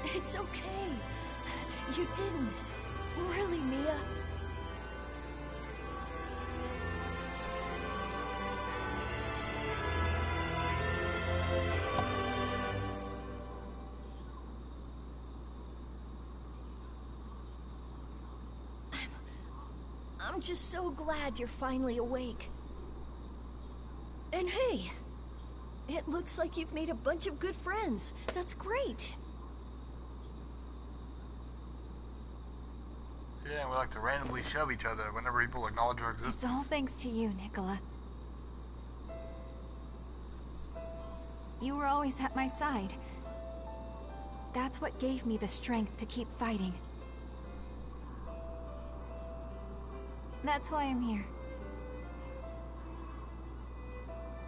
It's okay. You didn't. Really, Mia. I'm just so glad you're finally awake. And hey, it looks like you've made a bunch of good friends. That's great. Yeah, we like to randomly shove each other whenever people acknowledge our existence. It's all thanks to you, Nicola. You were always at my side. That's what gave me the strength to keep fighting. That's why I'm here.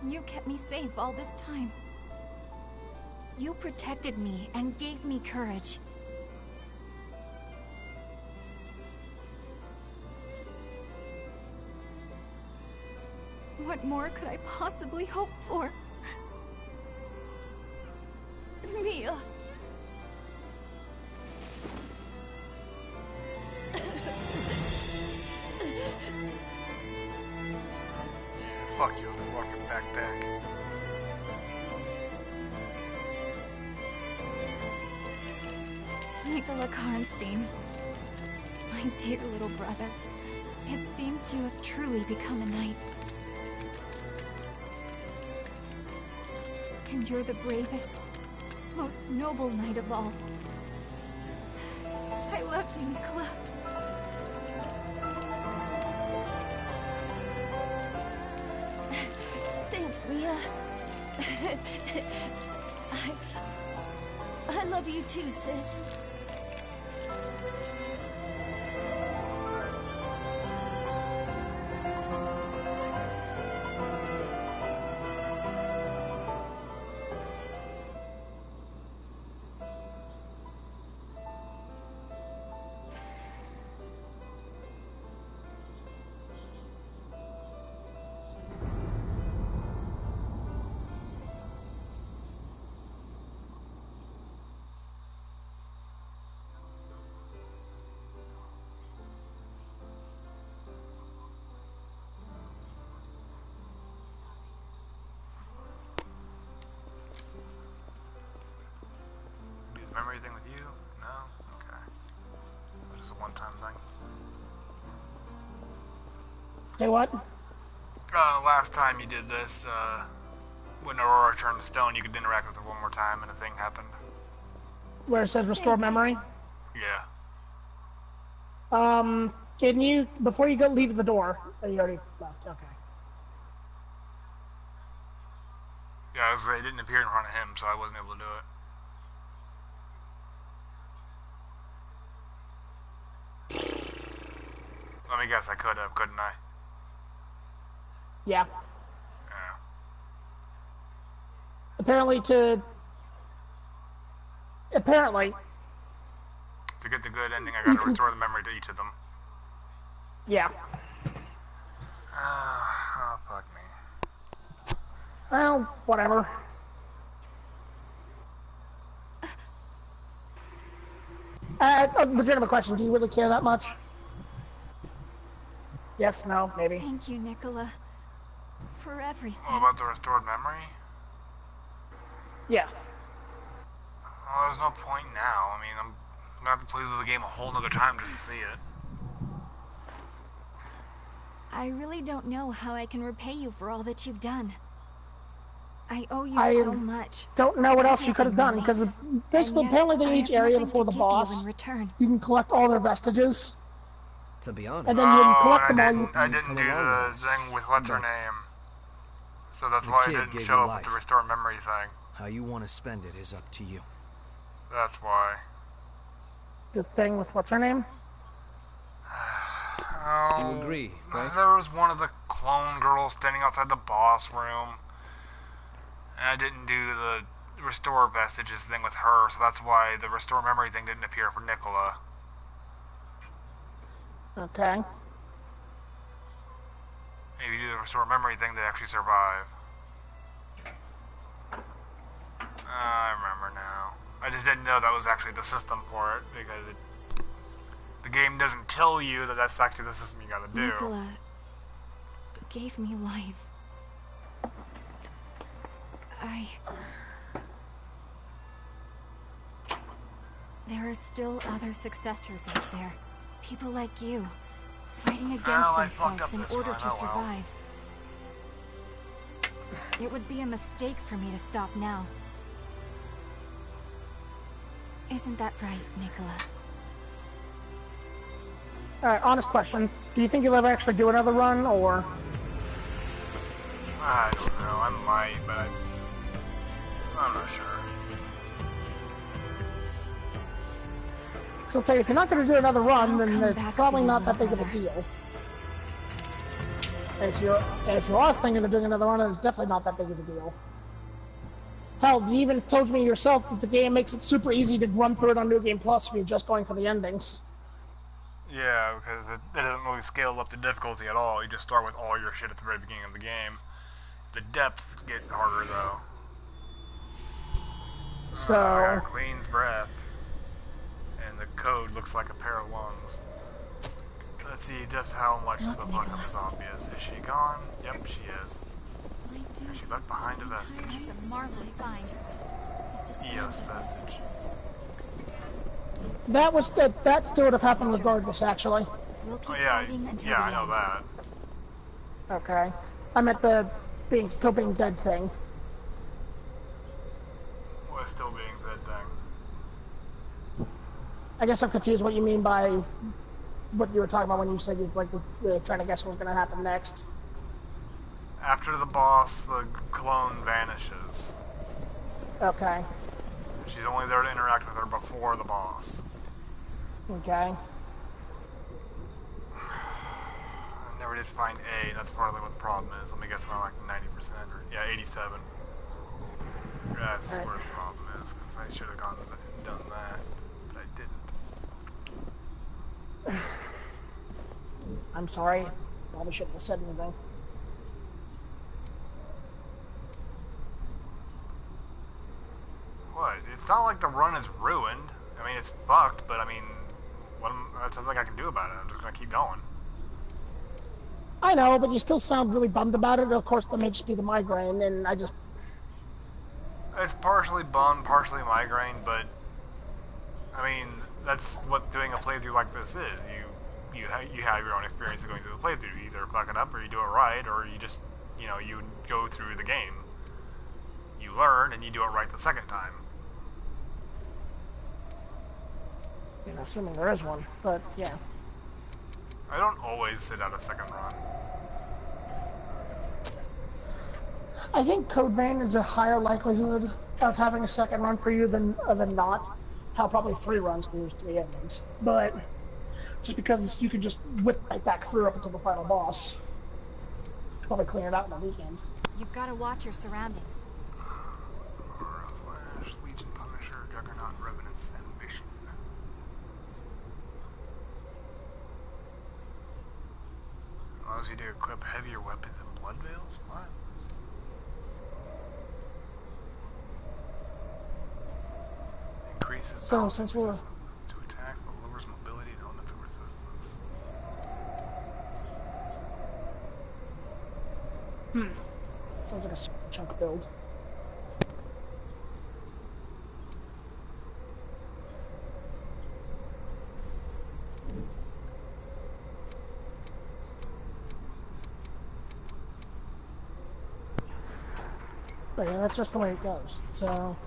You kept me safe all this time. You protected me and gave me courage. What more could I possibly hope for? Mia. Fuck you, walking backpack. Nicola Karnstein, my dear little brother, it seems you have truly become a knight. And you're the bravest, most noble knight of all. I love you, Nicola. Thanks, Mia. I love you too, sis. Memory thing with you? No? Okay. Just a one-time thing. Say what? Last time you did this, when Aurora turned to stone, you could interact with her one more time and a thing happened. Where it says restore memory? Yeah. Can you, before you go leave the door, oh, you already left, okay. Yeah, it didn't appear in front of him, so I wasn't able to do it. Let me guess, I could have, couldn't I? Yeah. Yeah. Apparently to get the good ending, I gotta restore the memory to each of them. yeah. Oh, fuck me. Well, whatever. A legitimate question, do you really care that much? Yes, no, maybe. Thank you, Nicola, for everything. What about the restored memory? Yeah. Well, there's no point now. I mean, I'm gonna have to play through the game a whole nother time just to see it. I really don't know how I can repay you for all that you've done. I owe you I so much. Don't know what else you could have done, because basically, And yet, apparently, in I each have area nothing before to the give you boss, in return. you can collect all their vestiges, To be honest, and then you can collect them all. I didn't do the thing with what's her name. So that's The why I kid didn't gave show you up with the life. restore memory thing. How you want to spend it is up to you. That's why. The thing with what's her name? Oh, You agree, right? There was one of the clone girls standing outside the boss room. And I didn't do the restore vestiges thing with her, so that's why the restore memory thing didn't appear for Nicola. Okay. Maybe you do the restore memory thing, they actually survive. I remember now. I just didn't know that was actually the system for it, because the game doesn't tell you that that's actually the system you gotta do. Nicola gave me life. There are still other successors out there. People like you, fighting against I fucked themselves up in this order one, to oh well. survive. It would be a mistake for me to stop now. Isn't that right, Nicola? Alright, honest question. Do you think you'll ever actually do another run, or? I don't know, I might, but I'm not sure. So I'll tell you, if you're not going to do another run, I'll then come it's back probably for you, not that big of a brother. deal. If you are thinking of doing another run, then it's definitely not that big of a deal. Hell, you even told me yourself that the game makes it super easy to run through it on New Game Plus if you're just going for the endings. Yeah, because it doesn't really scale up the difficulty at all. You just start with all your shit at the very beginning of the game. The depths get harder, though. So, I got Queen's Breath. And the code looks like a pair of lungs. Let's see just how much the fuck of is obvious. Is she gone? Yep, she is. She left behind a vestige. That's a marvelous find. Eos vestige. That still would have happened regardless, actually. We'll keep Oh yeah, fighting until yeah, the I know end. that. Okay. I meant the still being dead thing. What is still being dead thing? I guess I'm confused what you mean by what you were talking about when you said you're trying to guess what's going to happen next. After the boss, the clone vanishes. Okay. She's only there to interact with her before the boss. Okay. I never did find A, and that's partly what the problem is. Let me guess, I'm like 90% or, yeah, 87. That's All right. where the problem is, because I should have gone and done that, but I didn't. I'm sorry. Probably shouldn't have said anything. What? It's not like the run is ruined. I mean, it's fucked, but I mean, that's something I can do about it. I'm just gonna keep going. I know, but you still sound really bummed about it. Of course, that may just be the migraine, and I just... It's partially bummed, partially migraine, but I mean, that's what doing a playthrough like this is. You have your own experience of going through the playthrough. You either fuck it up, or you do it right, or you just, you know, you go through the game. You learn, and you do it right the second time. You know, assuming there is one, but yeah. I don't always sit out a second run. I think Code Vein is a higher likelihood of having a second run for you than not. How probably 3 runs because there's 3 endings. But just because you can just whip right back through up until the final boss. Probably clear it out in a weekend. You've got to watch your surroundings. Aura, Flash, Legion, Punisher, Juggernaut, Revenants, and Vision. Allows you to equip heavier weapons and blood veils? What? Increases So, balance since we're... resistance to attacks, but lowers mobility and elemental resistance. Sounds like a chunk build. But yeah, that's just the way it goes. So...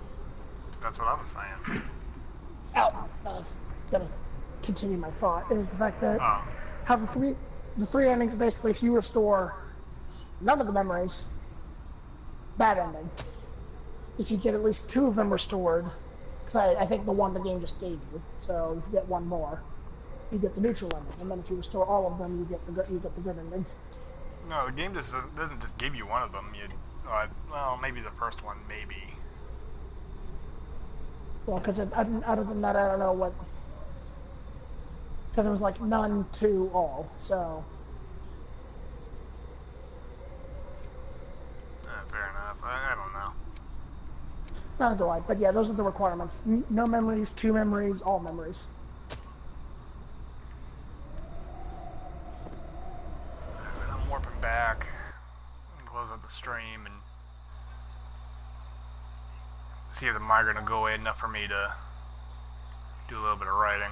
That's what I was saying. I was gonna continue my thought, is the fact that Oh. how the three endings basically, if you restore none of the memories, bad ending. If you get at least 2 of them restored, because I think the one the game just gave you, so if you get 1 more, you get the neutral ending, and then if you restore all of them, you get the good ending. No, the game just doesn't just give you one of them. Well, maybe the first one, maybe. Well, because other than that, I don't know what. Because it was like none to all, so. Fair enough. I don't know. Neither do I, but yeah, those are the requirements. No memories, 2 memories, all memories. I'm warping back. Close up the stream and see if the migraine will go away enough for me to do a little bit of writing.